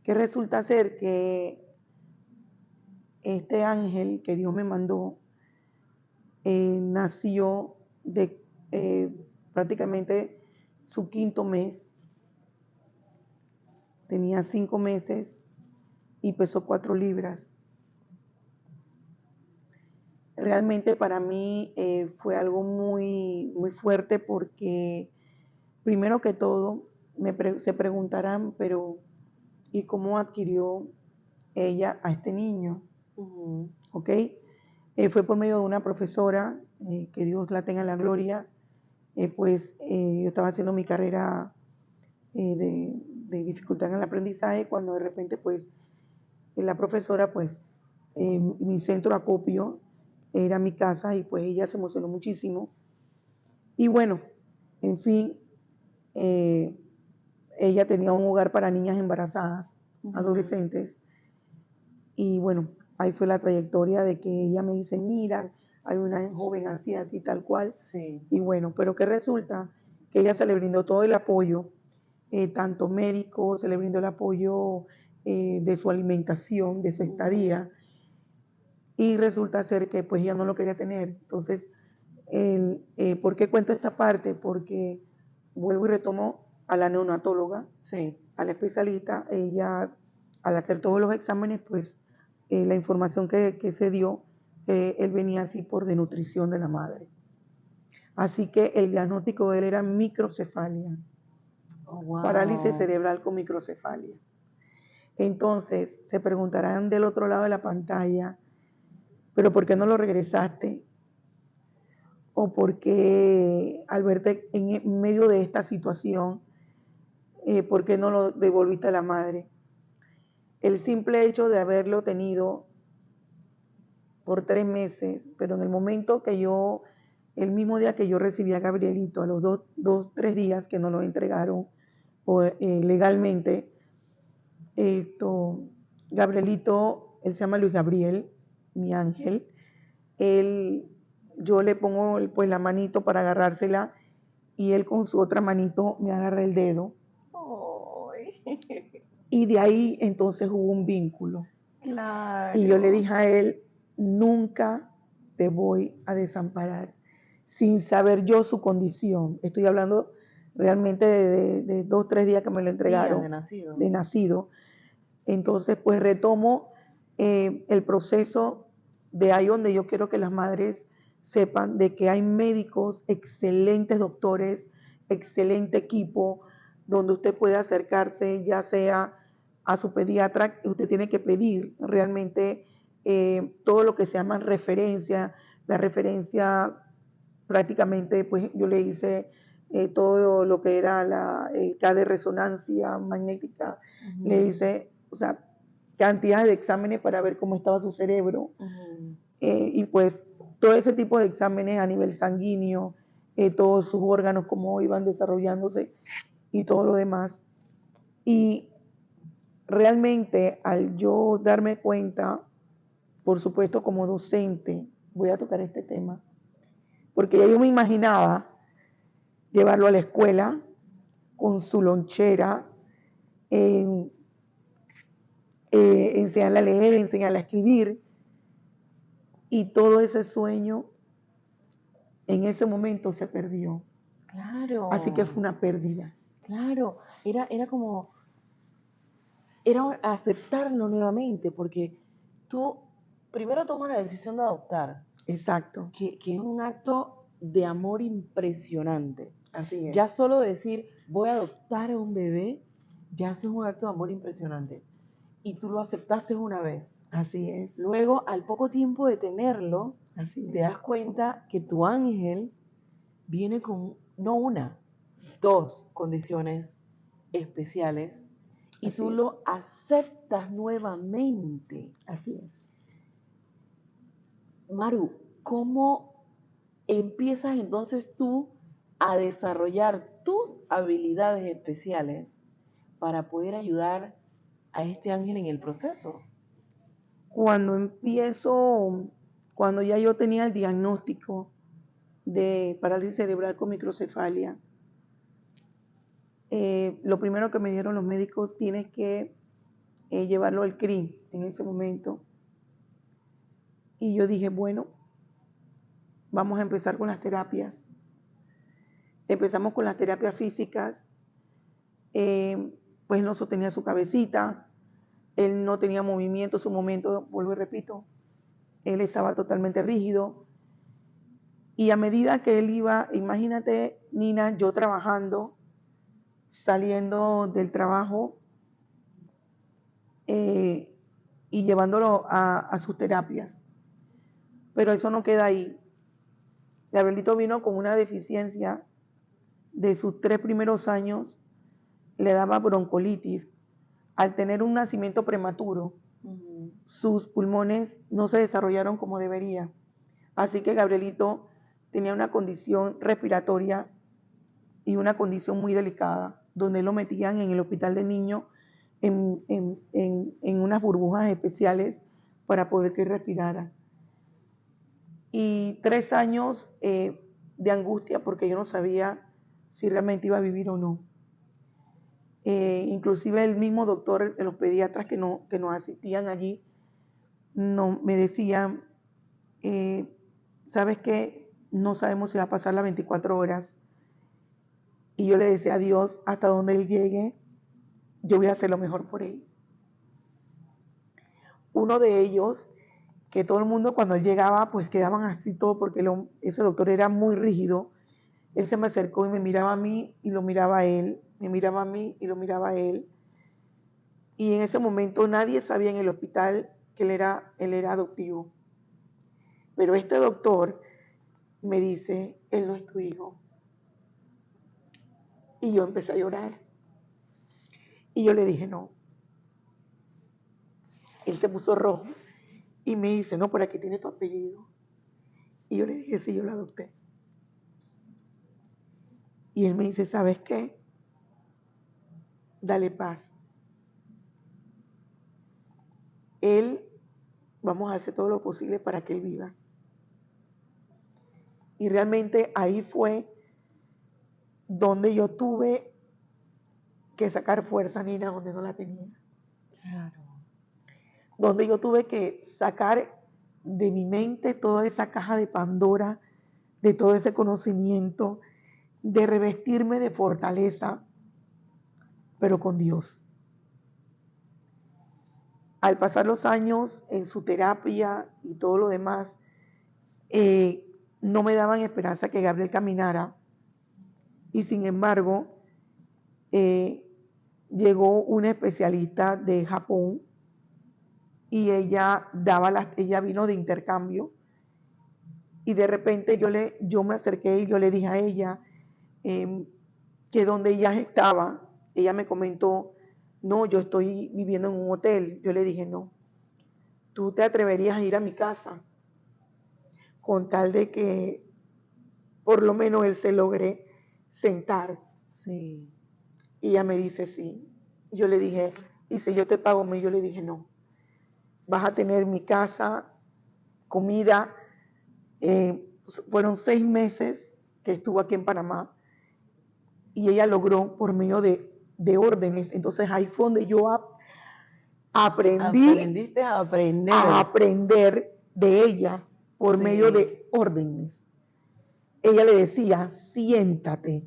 Que resulta ser que este ángel que Dios me mandó nació de prácticamente su 5º mes. Tenía 5 meses y pesó 4 libras. Realmente para mí fue algo muy, muy fuerte porque primero que todo se preguntarán, pero ¿y cómo adquirió ella a este niño? ¿Ok? Fue por medio de una profesora, que Dios la tenga en la gloria, pues yo estaba haciendo mi carrera de dificultad en el aprendizaje cuando de repente pues la profesora pues mi centro de acopio era mi casa y pues ella se emocionó muchísimo y bueno, en fin, ella tenía un hogar para niñas embarazadas, adolescentes y bueno, ahí fue la trayectoria de que ella me dice, mira, hay una joven así, así, tal cual. Sí. Y bueno, pero que resulta que ella se le brindó todo el apoyo, tanto médico, se le brindó el apoyo de su alimentación, de su estadía, y resulta ser que pues ella no lo quería tener. Entonces, ¿por qué cuento esta parte? Porque vuelvo y retomo a la neonatóloga, sí, a la especialista, ella al hacer todos los exámenes, pues la información que se dio, él venía así por desnutrición de la madre. Así que el diagnóstico de él era microcefalia, wow. Parálisis cerebral con microcefalia. Entonces, se preguntarán del otro lado de la pantalla, ¿pero por qué no lo regresaste? ¿O por qué al verte en medio de esta situación, por qué no lo devolviste a la madre? El simple hecho de haberlo tenido por 3 meses, pero en el momento que el mismo día que yo recibí a Gabrielito, a los 3 días que nos lo entregaron legalmente, Esto, Gabrielito, él se llama Luis Gabriel, mi ángel. Él, yo le pongo pues la manito para agarrársela y él con su otra manito me agarra el dedo. Ay. Y de ahí entonces hubo un vínculo. Claro. Y yo le dije a él, nunca te voy a desamparar, sin saber yo su condición. Estoy hablando realmente de 2 o 3 días que me lo entregaron. Días de nacido. De nacido. Entonces, pues retomo el proceso de ahí donde yo quiero que las madres sepan de que hay médicos, excelentes doctores, excelente equipo, donde usted puede acercarse ya sea a su pediatra, usted tiene que pedir realmente todo lo que se llama referencia, la referencia prácticamente, pues yo le hice todo lo que era el K de resonancia magnética, le hice, o sea, cantidad de exámenes para ver cómo estaba su cerebro, y pues todo ese tipo de exámenes a nivel sanguíneo, todos sus órganos, cómo iban desarrollándose y todo lo demás. Y realmente al yo darme cuenta, por supuesto como docente, voy a tocar este tema, porque ya yo me imaginaba llevarlo a la escuela con su lonchera, enseñarle a leer, enseñarle a escribir, y todo ese sueño en ese momento se perdió. Claro. Así que fue una pérdida. Claro, era como, era aceptarlo nuevamente, porque tú primero tomas la decisión de adoptar. Exacto. Que es un acto de amor impresionante. Así es. Ya solo decir, voy a adoptar a un bebé, ya eso es un acto de amor impresionante. Y tú lo aceptaste una vez. Así es. Luego, al poco tiempo de tenerlo, Así es. te das cuenta que tu ángel viene con, no una, 2 condiciones especiales y Así tú es. lo aceptas nuevamente. Así es. Maru, ¿cómo empiezas entonces tú a desarrollar tus habilidades especiales para poder ayudar a este ángel en el proceso? Cuando ya yo tenía el diagnóstico de parálisis cerebral con microcefalia, lo primero que me dijeron los médicos, tienes que llevarlo al CRI en ese momento. Y yo dije, bueno, vamos a empezar con las terapias. Empezamos con las terapias físicas, pues no sostenía su cabecita, él no tenía movimiento, su momento, vuelvo y repito, él estaba totalmente rígido. Y a medida que él iba, imagínate, Nina, yo trabajando, saliendo del trabajo y llevándolo a sus terapias. Pero eso no queda ahí. Gabrielito vino con una deficiencia de sus 3 primeros años, le daba broncolitis. Al tener un nacimiento prematuro, sus pulmones no se desarrollaron como debería. Así que Gabrielito tenía una condición respiratoria y una condición muy delicada, donde lo metían en el hospital de niños en unas burbujas especiales para poder que respirara. Y 3 años de angustia porque yo no sabía si realmente iba a vivir o no. Inclusive el mismo doctor, los pediatras que nos asistían allí, no, me decían, ¿sabes qué? No sabemos si va a pasar las 24 horas. Y yo le decía a Dios, hasta donde Él llegue, yo voy a hacer lo mejor por Él. Uno de ellos, que todo el mundo cuando Él llegaba, pues quedaban así todo, porque ese doctor era muy rígido. Él se me acercó y me miraba a mí y lo miraba a Él, me miraba a mí y lo miraba a Él. Y en ese momento nadie sabía en el hospital que él era adoptivo. Pero este doctor me dice, él no es tu hijo. Y yo empecé a llorar. Y yo le dije, no. Él se puso rojo y me dice, no, por aquí tiene tu apellido. Y yo le dije, sí, yo lo adopté. Y él me dice, ¿sabes qué? Dale paz. él, vamos a hacer todo lo posible para que él viva. Y realmente ahí fue donde yo tuve que sacar fuerza, Nina, donde no la tenía. Claro. Donde yo tuve que sacar de mi mente toda esa caja de Pandora, de todo ese conocimiento, de revestirme de fortaleza, pero con Dios. Al pasar los años en su terapia y todo lo demás, no me daban esperanza que Gabriel caminara. Y sin embargo, llegó una especialista de Japón y ella vino de intercambio. Y de repente yo me acerqué y yo le dije a ella que donde ella estaba, ella me comentó, no, yo estoy viviendo en un hotel. Yo le dije, no, tú te atreverías a ir a mi casa con tal de que por lo menos él se logre sentar. Sí. Y ella me dice, sí. Yo le dije, y si yo te pago, yo le dije, no. Vas a tener mi casa, comida. Fueron 6 meses que estuvo aquí en Panamá y ella logró por medio de órdenes. Entonces ahí fue donde yo Aprendiste a aprender de ella por Sí. medio de órdenes. Ella le decía, siéntate.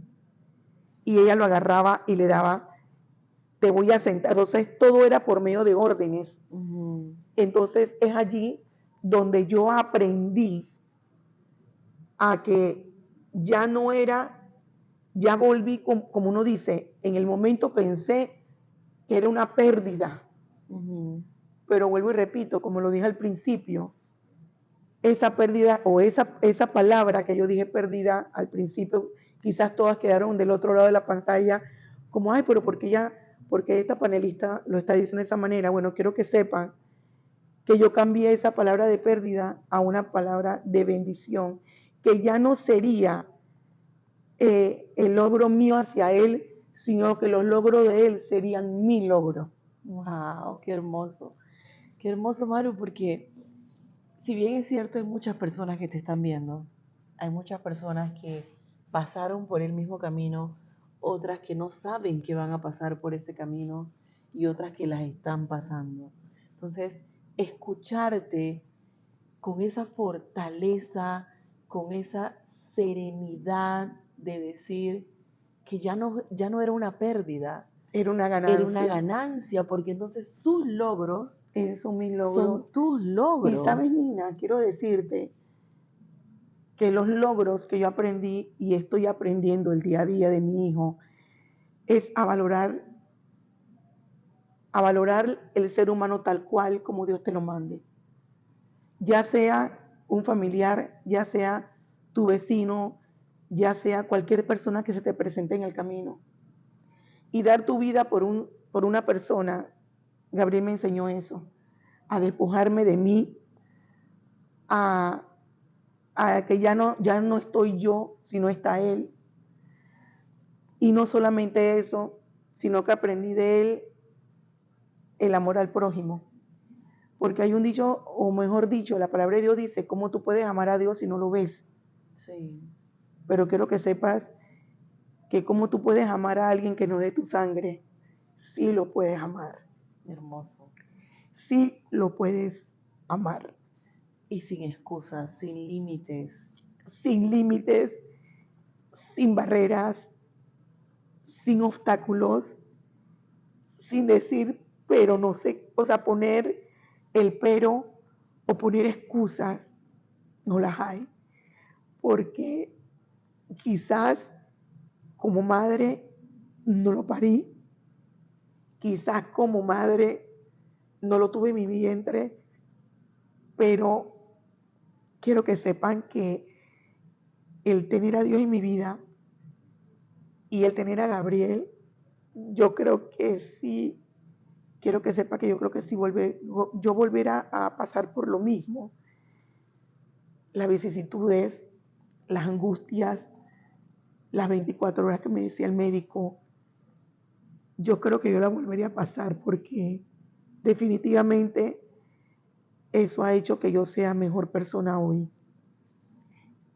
Y ella lo agarraba y le daba, te voy a sentar. Entonces todo era por medio de órdenes. Ujú. Entonces es allí donde yo aprendí a que ya no era, ya volví, como uno dice, en el momento pensé que era una pérdida. Ujú. Pero vuelvo y repito, como lo dije al principio, esa pérdida o esa palabra que yo dije pérdida al principio, quizás todas quedaron del otro lado de la pantalla como, ay, pero porque esta panelista lo está diciendo de esa manera? Bueno, quiero que sepan que yo cambié esa palabra de pérdida a una palabra de bendición, que ya no sería el logro mío hacia él, sino que los logros de él serían mi logro. Wow, qué hermoso. Qué hermoso, Maru, porque si bien es cierto, hay muchas personas que te están viendo, hay muchas personas que pasaron por el mismo camino, otras que no saben que van a pasar por ese camino y otras que las están pasando. Entonces, escucharte con esa fortaleza, con esa serenidad de decir que ya no era una pérdida, Era una era una ganancia. ganancia, porque entonces sus logros Esos son mis logros. son tus Y logros. sabes, Nina, quiero decirte que los logros que yo aprendí y estoy aprendiendo el día a día de mi hijo es a valorar el ser humano tal cual como Dios te lo mande. Ya sea un familiar, ya sea tu vecino, ya sea cualquier persona que se te presente en el camino. Y dar tu vida por una persona, Gabriel me enseñó eso, a despojarme de mí, a que ya no estoy yo, sino está él. Y no solamente eso, sino que aprendí de él el amor al prójimo. Porque hay un dicho, o mejor dicho, la palabra de Dios dice, ¿cómo tú puedes amar a Dios si no lo ves? Sí. Pero quiero que sepas que cómo tú puedes amar a alguien que no es de tu sangre, sí lo puedes amar. Hermoso. Sí lo puedes amar. Y sin excusas, sin límites. Sin límites, sin barreras, sin obstáculos, sin decir, pero no sé, o sea, poner el pero o poner excusas, no las hay. Porque quizás como madre no lo parí, quizás como madre no lo tuve en mi vientre, pero quiero que sepan que el tener a Dios en mi vida y el tener a Gabriel, yo creo que sí, quiero que sepa que yo creo que sí yo volverá a pasar por lo mismo, las vicisitudes, las angustias, las 24 horas que me decía el médico, yo creo que yo la volvería a pasar porque definitivamente eso ha hecho que yo sea mejor persona hoy.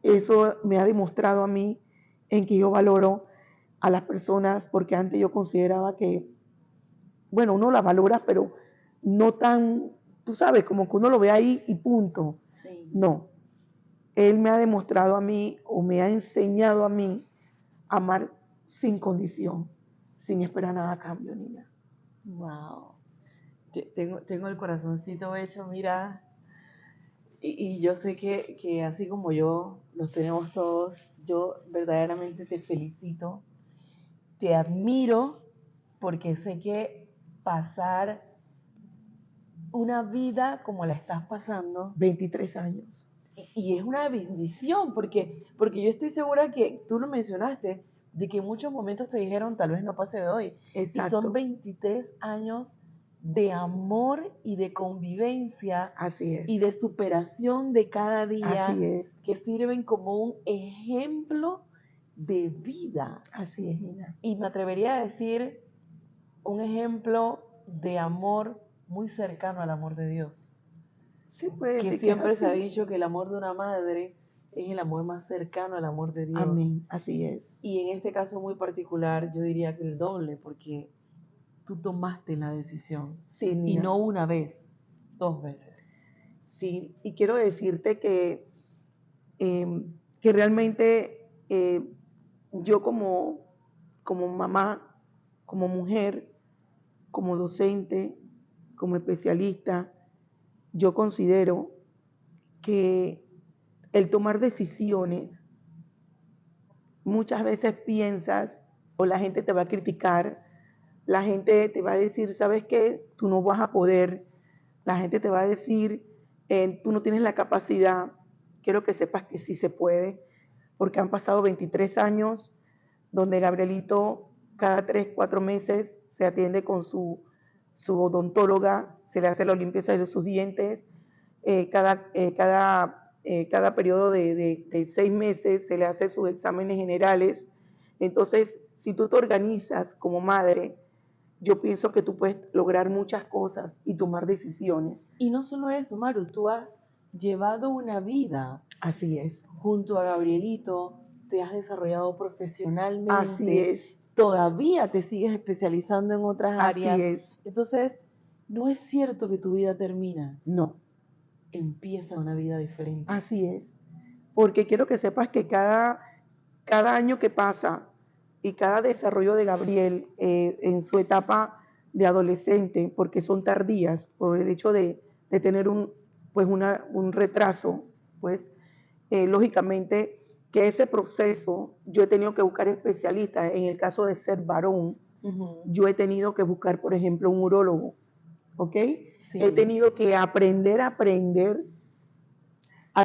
Eso me ha demostrado a mí en que yo valoro a las personas, porque antes yo consideraba que, bueno, uno la valora, pero no tan, tú sabes, como que uno lo ve ahí y punto. Sí. No, él me ha demostrado a mí o me ha enseñado a mí a amar sin condición, sin esperar nada a cambio, niña. Wow. Tengo el corazoncito hecho, mira. Y yo sé que así como yo, los tenemos todos. Yo verdaderamente te felicito, te admiro, porque sé que pasar una vida como la estás pasando, 23 años. y es una bendición, porque yo estoy segura que tú lo mencionaste, de que en muchos momentos te dijeron, tal vez no pase de hoy. Exacto. Y son 23 años de amor y de convivencia. Así es. Y de superación de cada día. Así es. Que sirven como un ejemplo de vida. Así es, Nina. Y me atrevería a decir un ejemplo de amor muy cercano al amor de Dios. Sí, puede Que decir siempre que se ha dicho que el amor de una madre es el amor más cercano al amor de Dios. Amén, así es. Y en este caso muy particular, yo diría que el doble, porque tú tomaste la decisión. Sí, Nina. Y no una vez, 2 veces. Sí, y quiero decirte que realmente yo como mamá, como mujer, como docente, como especialista, yo considero que el tomar decisiones, muchas veces piensas o la gente te va a criticar, la gente te va a decir, ¿sabes qué? Tú no vas a poder, la gente te va a decir, tú no tienes la capacidad. Quiero que sepas que sí se puede, porque han pasado 23 años donde Gabrielito cada 3, 4 meses se atiende con su odontóloga, se le hace la limpieza de sus dientes, cada periodo de 6 meses se le hace sus exámenes generales. Entonces, si tú te organizas como madre, yo pienso que tú puedes lograr muchas cosas y tomar decisiones. Y no solo eso, Maru, tú has llevado una vida. Así es. Junto a Gabrielito, te has desarrollado profesionalmente. Así es. Todavía te sigues especializando en otras áreas. Así es. Entonces, no es cierto que tu vida termina. No. Empieza una vida diferente. Así es. Porque quiero que sepas que cada año que pasa y cada desarrollo de Gabriel en su etapa de adolescente, porque son tardías por el hecho de tener un retraso, pues lógicamente que ese proceso yo he tenido que buscar especialistas. En el caso de ser varón, yo he tenido que buscar, por ejemplo, un urólogo, ¿ok? Sí. He tenido que aprender a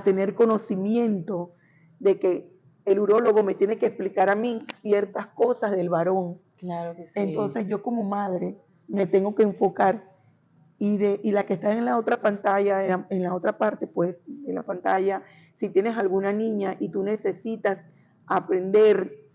tener conocimiento de que el urólogo me tiene que explicar a mí ciertas cosas del varón. Claro que sí. Entonces yo como madre me tengo que enfocar y la que está en la otra pantalla, en la otra parte pues de la pantalla, si tienes alguna niña y tú necesitas aprender,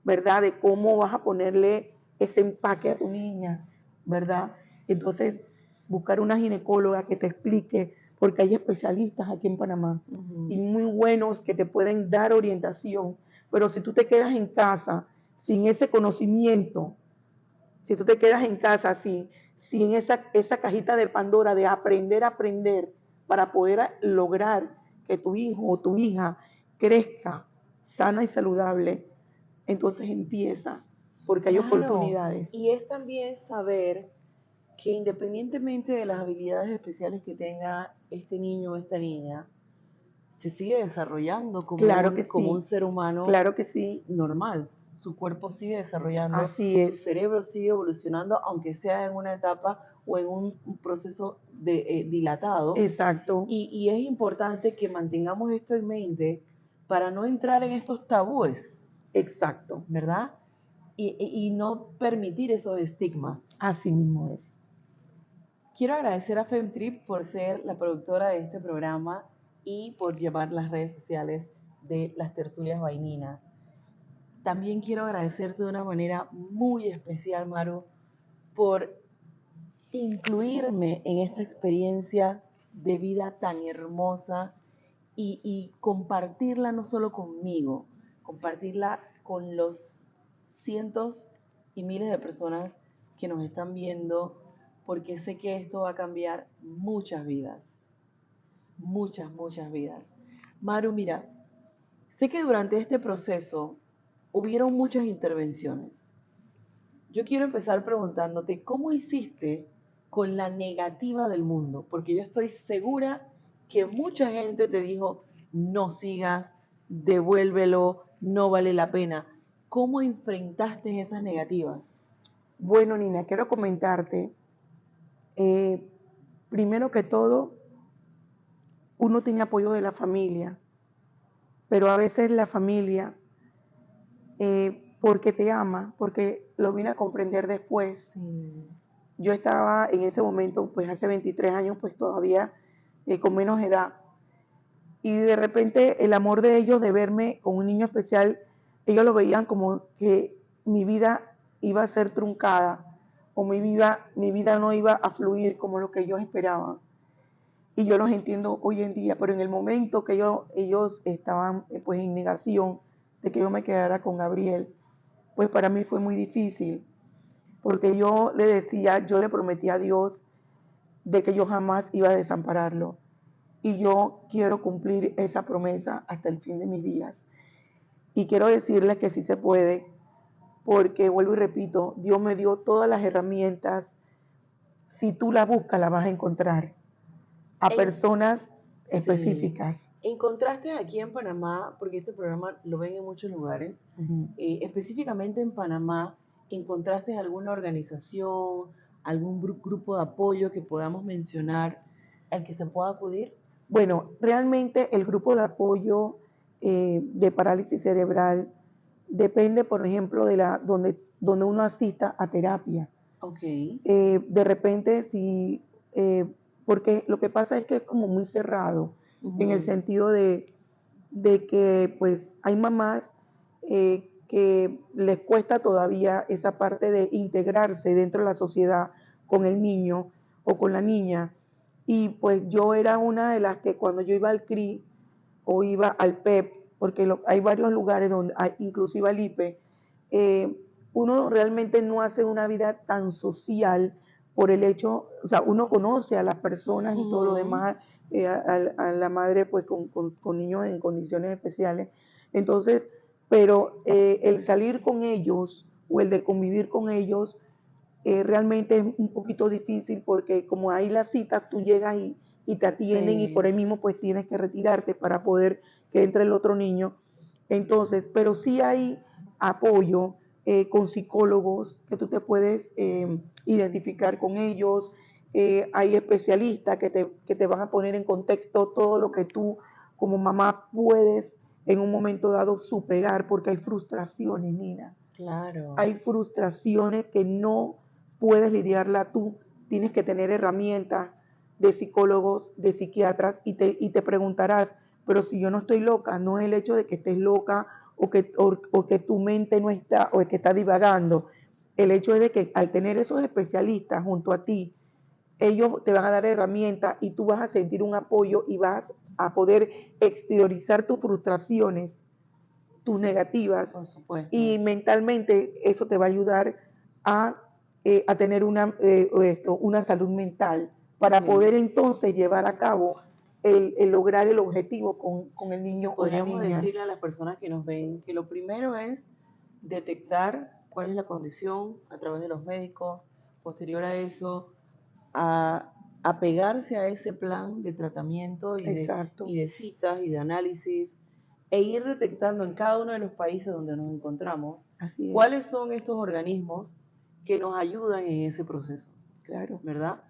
¿verdad? De cómo vas a ponerle ese empaque a tu niña, ¿verdad? Entonces buscar una ginecóloga que te explique, porque hay especialistas aquí en Panamá y muy buenos que te pueden dar orientación, pero si tú te quedas en casa sin ese conocimiento, si tú te quedas en casa sin esa cajita de Pandora de aprender a aprender para poder lograr que tu hijo o tu hija crezca sana y saludable, entonces empieza, porque hay oportunidades. Y es también saber que independientemente de las habilidades especiales que tenga este niño o esta niña, se sigue desarrollando como, Claro que como sí. un ser humano Claro que sí. normal. Su cuerpo sigue desarrollando, Así es. su cerebro sigue evolucionando, aunque sea en una etapa o en un proceso dilatado. Exacto. Y es importante que mantengamos esto en mente para no entrar en estos tabúes. Exacto. ¿Verdad? Y no permitir esos estigmas. Así mismo es. Quiero agradecer a FemTrip por ser la productora de este programa y por llevar las redes sociales de las tertulias vaininas. También quiero agradecerte de una manera muy especial, Maru, por incluirme en esta experiencia de vida tan hermosa y compartirla no solo conmigo, compartirla con los cientos y miles de personas que nos están viendo, porque sé que esto va a cambiar muchas vidas, muchas, muchas vidas. Maru, mira, sé que durante este proceso hubieron muchas intervenciones. Yo quiero empezar preguntándote, ¿cómo hiciste con la negativa del mundo? Porque yo estoy segura que mucha gente te dijo, no sigas, devuélvelo, no vale la pena. ¿Cómo enfrentaste esas negativas? Bueno, Nina, quiero comentarte, eh, primero que todo, uno tiene apoyo de la familia, pero a veces la familia, porque te ama, porque lo vine a comprender después. Sí. Yo estaba en ese momento, pues hace 23 años, pues todavía con menos edad. Y de repente el amor de ellos de verme con un niño especial, ellos lo veían como que mi vida iba a ser truncada o mi vida no iba a fluir como lo que ellos esperaban. Y yo los entiendo hoy en día, pero en el momento que ellos estaban pues en negación de que yo me quedara con Gabriel, pues para mí fue muy difícil, porque yo le decía, yo le prometí a Dios de que yo jamás iba a desampararlo. Y yo quiero cumplir esa promesa hasta el fin de mis días. Y quiero decirles que sí se puede, porque vuelvo y repito, Dios me dio todas las herramientas. Si tú la buscas, la vas a encontrar a En, personas sí. específicas. ¿Encontraste aquí en Panamá, porque este programa lo ven en muchos lugares, específicamente en Panamá, encontraste alguna organización, algún grupo de apoyo que podamos mencionar al que se pueda acudir? Bueno, realmente el grupo de apoyo de parálisis cerebral depende, por ejemplo, donde uno asista a terapia. Ok. De repente, si, porque lo que pasa es que es como muy cerrado, en el sentido de que pues hay mamás que les cuesta todavía esa parte de integrarse dentro de la sociedad con el niño o con la niña. Y pues yo era una de las que cuando yo iba al CRI o iba al PEP, porque hay varios lugares donde hay, inclusive al IPE, eh, uno realmente no hace una vida tan social por el hecho, o sea, uno conoce a las personas y todo lo demás, a la madre pues con niños en condiciones especiales. Entonces, pero el salir con ellos o el de convivir con ellos realmente es un poquito difícil porque como hay las citas, tú llegas y te atienden y por ahí mismo pues tienes que retirarte para poder que entre el otro niño. Entonces, pero sí hay apoyo con psicólogos que tú te puedes identificar con ellos. Hay especialistas que te van a poner en contexto todo lo que tú como mamá puedes en un momento dado superar, porque hay frustraciones, Nina. Claro. Hay frustraciones que no puedes lidiarla tú. Tienes que tener herramientas de psicólogos, de psiquiatras y te preguntarás, pero si yo no estoy loca, no es el hecho de que estés loca o que tu mente no está o que está divagando. El hecho es de que al tener esos especialistas junto a ti, ellos te van a dar herramientas y tú vas a sentir un apoyo y vas a poder exteriorizar tus frustraciones, tus negativas, Por supuesto. y mentalmente eso te va a ayudar a tener una salud mental para poder entonces llevar a cabo el lograr el objetivo con el Entonces niño o la podríamos niña. decirle a las personas que nos ven que lo primero es detectar cuál es la condición a través de los médicos, posterior a eso, a apegarse a ese plan de tratamiento Exacto. y de citas y de análisis e ir detectando en cada uno de los países donde nos encontramos Así es. cuáles son estos organismos que nos ayudan en ese proceso, Claro. ¿verdad?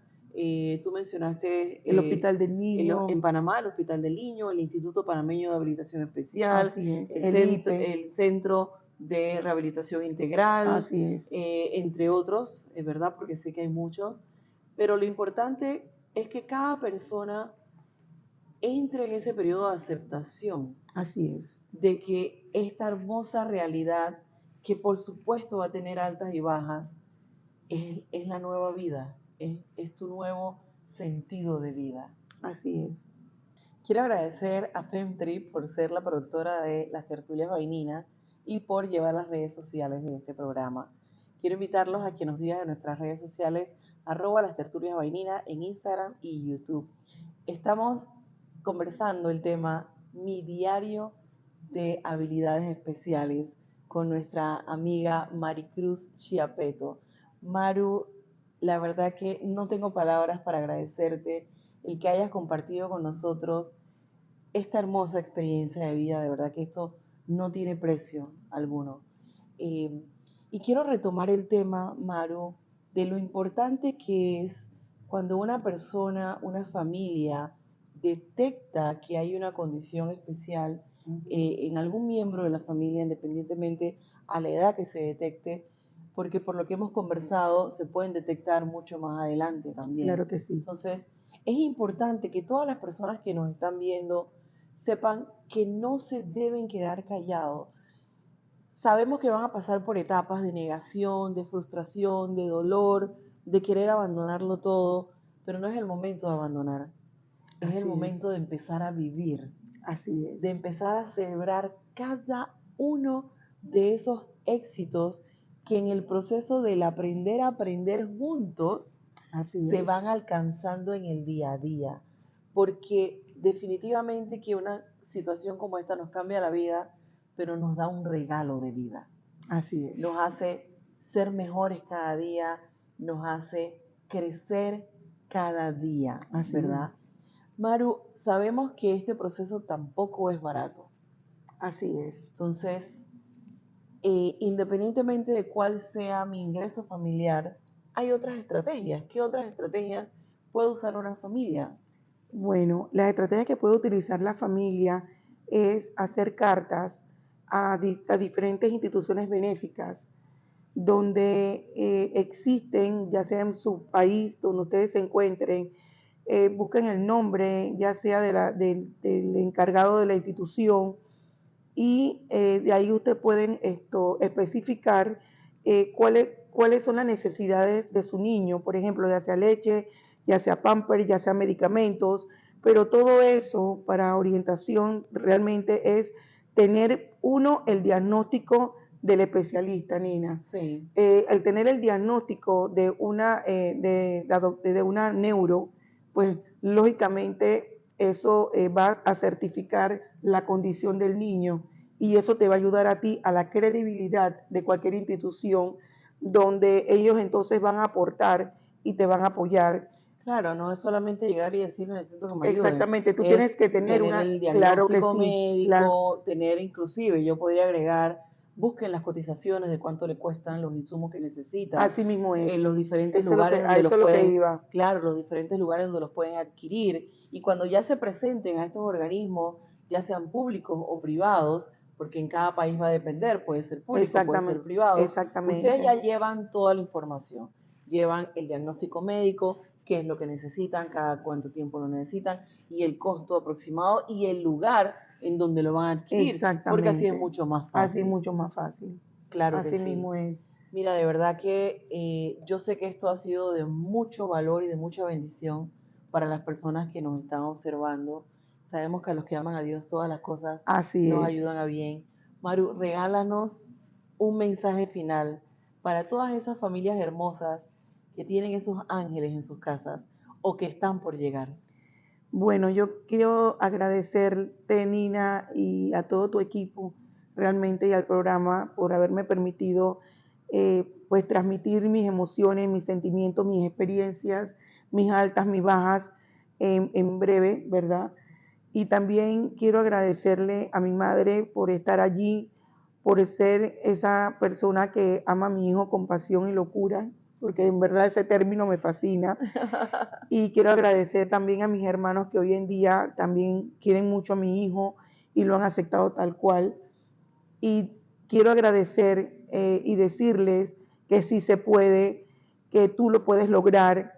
Tú mencionaste El Hospital del Niño. en Panamá, el Hospital del Niño, el Instituto Panameño de Habilitación Especial, Así es. El IPE. el Centro de Rehabilitación Integral, Así es. entre otros, es verdad, porque sé que hay muchos, pero lo importante es que cada persona entre en ese periodo de aceptación Así es. de que esta hermosa realidad, que por supuesto va a tener altas y bajas, es la nueva vida, es tu nuevo sentido de vida. Así es. Quiero agradecer a Femtrip por ser la productora de las tertulias Vainina y por llevar las redes sociales de este programa. Quiero invitarlos a que nos sigan en nuestras redes sociales @las tertulias Vainina en Instagram y YouTube. Estamos conversando el tema Mi diario de habilidades especiales con nuestra amiga Maricruz Chiapeto. Maru, la verdad que no tengo palabras para agradecerte el que hayas compartido con nosotros esta hermosa experiencia de vida. De verdad que esto no tiene precio alguno. Eh, y quiero retomar el tema, Maru, de lo importante que es cuando una persona, una familia, detecta que hay una condición especial en algún miembro de la familia, independientemente a la edad que se detecte, porque por lo que hemos conversado se pueden detectar mucho más adelante también. Claro que sí. Entonces, es importante que todas las personas que nos están viendo sepan que no se deben quedar callados. Sabemos que van a pasar por etapas de negación, de frustración, de dolor, de querer abandonarlo todo, pero no es el momento de abandonar. Es el momento de empezar a vivir. Así es. De empezar a celebrar cada uno de esos éxitos que en el proceso del aprender a aprender juntos se van alcanzando en el día a día. Porque definitivamente que una situación como esta nos cambia la vida, pero nos da un regalo de vida. Así es. Nos hace ser mejores cada día, nos hace crecer cada día, ¿verdad? Maru, sabemos que este proceso tampoco es barato. Así es. Entonces, independientemente de cuál sea mi ingreso familiar, hay otras estrategias. ¿Qué otras estrategias puede usar una familia? Bueno, la estrategia que puede utilizar la familia es hacer cartas a diferentes instituciones benéficas donde existen, ya sea en su país, donde ustedes se encuentren, busquen el nombre, ya sea del encargado de la institución, y de ahí ustedes pueden especificar cuáles son las necesidades de su niño, por ejemplo, ya sea leche, ya sea pamper, ya sea medicamentos, pero todo eso para orientación realmente es tener el diagnóstico del especialista, Nina. Sí. El tener el diagnóstico de una neuro, pues lógicamente eso va a certificar la condición del niño y eso te va a ayudar a ti a la credibilidad de cualquier institución donde ellos entonces van a aportar y te van a apoyar. Claro, no es solamente llegar y decir necesito que me ayuden. Exactamente, tú tienes que tener el diagnóstico claro que sí, médico, claro. tener inclusive, yo podría agregar, busquen las cotizaciones de cuánto le cuestan los insumos que necesitan, Así mismo es. en los diferentes Eso lugares a donde eso los es lo que pueden, iba. claro, los diferentes lugares donde los pueden adquirir, y cuando ya se presenten a estos organismos, ya sean públicos o privados, porque en cada país va a depender, puede ser público, puede ser privado, Exactamente. ustedes ya llevan toda la información, llevan el diagnóstico médico, qué es lo que necesitan, cada cuánto tiempo lo necesitan, y el costo aproximado y el lugar en donde lo van a adquirir, porque así es mucho más fácil. Así es mucho más fácil. Claro así que sí. Mismo es. Mira, de verdad que yo sé que esto ha sido de mucho valor y de mucha bendición para las personas que nos están observando. Sabemos que a los que aman a Dios todas las cosas nos ayudan a bien. Maru, regálanos un mensaje final para todas esas familias hermosas que tienen esos ángeles en sus casas o que están por llegar. Bueno, yo quiero agradecerte, Nina, y a todo tu equipo, realmente, y al programa por haberme permitido pues transmitir mis emociones, mis sentimientos, mis experiencias, mis altas, mis bajas, en breve, ¿verdad? Y también quiero agradecerle a mi madre por estar allí, por ser esa persona que ama a mi hijo con pasión y locura, porque en verdad ese término me fascina. Y quiero agradecer también a mis hermanos que hoy en día también quieren mucho a mi hijo y lo han aceptado tal cual. Y quiero agradecer y decirles que sí se puede, que tú lo puedes lograr,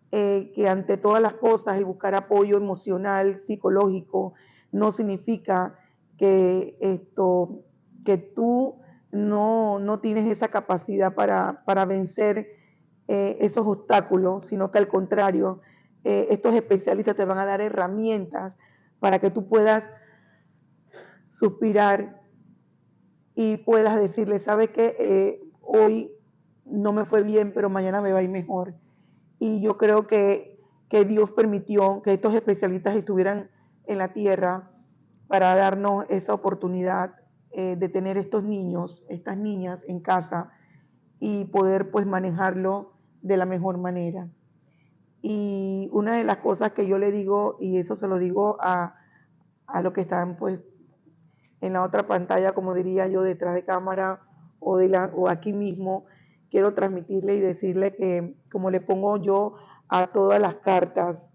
que ante todas las cosas el buscar apoyo emocional, psicológico, no significa que tú no tienes esa capacidad para vencer esos obstáculos, sino que al contrario, estos especialistas te van a dar herramientas para que tú puedas suspirar y puedas decirle, ¿sabes qué? Hoy no me fue bien, pero mañana me va a ir mejor. Y yo creo que Dios permitió que estos especialistas estuvieran en la tierra para darnos esa oportunidad de tener estos niños, estas niñas en casa y poder pues manejarlo de la mejor manera. Y una de las cosas que yo le digo, y eso se lo digo a los que están pues en la otra pantalla, como diría yo, detrás de cámara o aquí mismo, quiero transmitirle y decirle que, como le pongo yo a todas las cartas,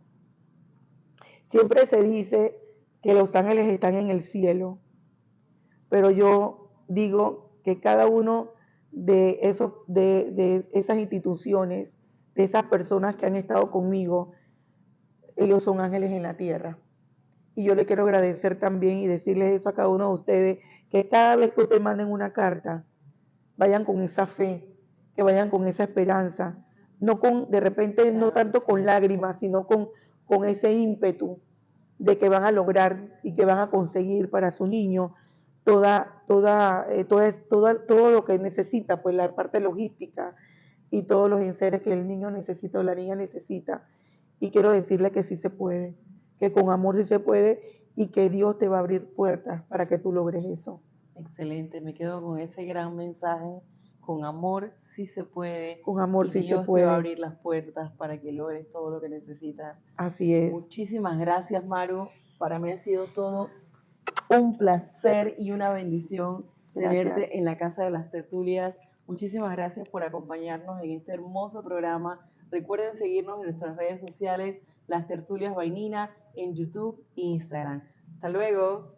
siempre se dice que los ángeles están en el cielo, pero yo digo que cada uno de esas instituciones, de esas personas que han estado conmigo, ellos son ángeles en la tierra. Y yo le quiero agradecer también y decirles eso a cada uno de ustedes, que cada vez que ustedes manden una carta, vayan con esa fe, que vayan con esa esperanza, no con, de repente, no tanto con lágrimas, sino con ese ímpetu de que van a lograr y que van a conseguir para su niño todo lo que necesita, pues la parte logística y todos los enseres que el niño necesita o la niña necesita. Y quiero decirle que sí se puede, que con amor sí se puede y que Dios te va a abrir puertas para que tú logres eso. Excelente, me quedo con ese gran mensaje. Con amor sí se puede. Con amor Y sí se Dios te va a puede. abrir las puertas para que logres todo lo que necesitas. Así es. Muchísimas gracias, Maru. Para mí ha sido todo un placer y una bendición tenerte en la Casa de las Tertulias. Muchísimas gracias por acompañarnos en este hermoso programa. Recuerden seguirnos en nuestras redes sociales, Las Tertulias Vainina, en YouTube e Instagram. Hasta luego.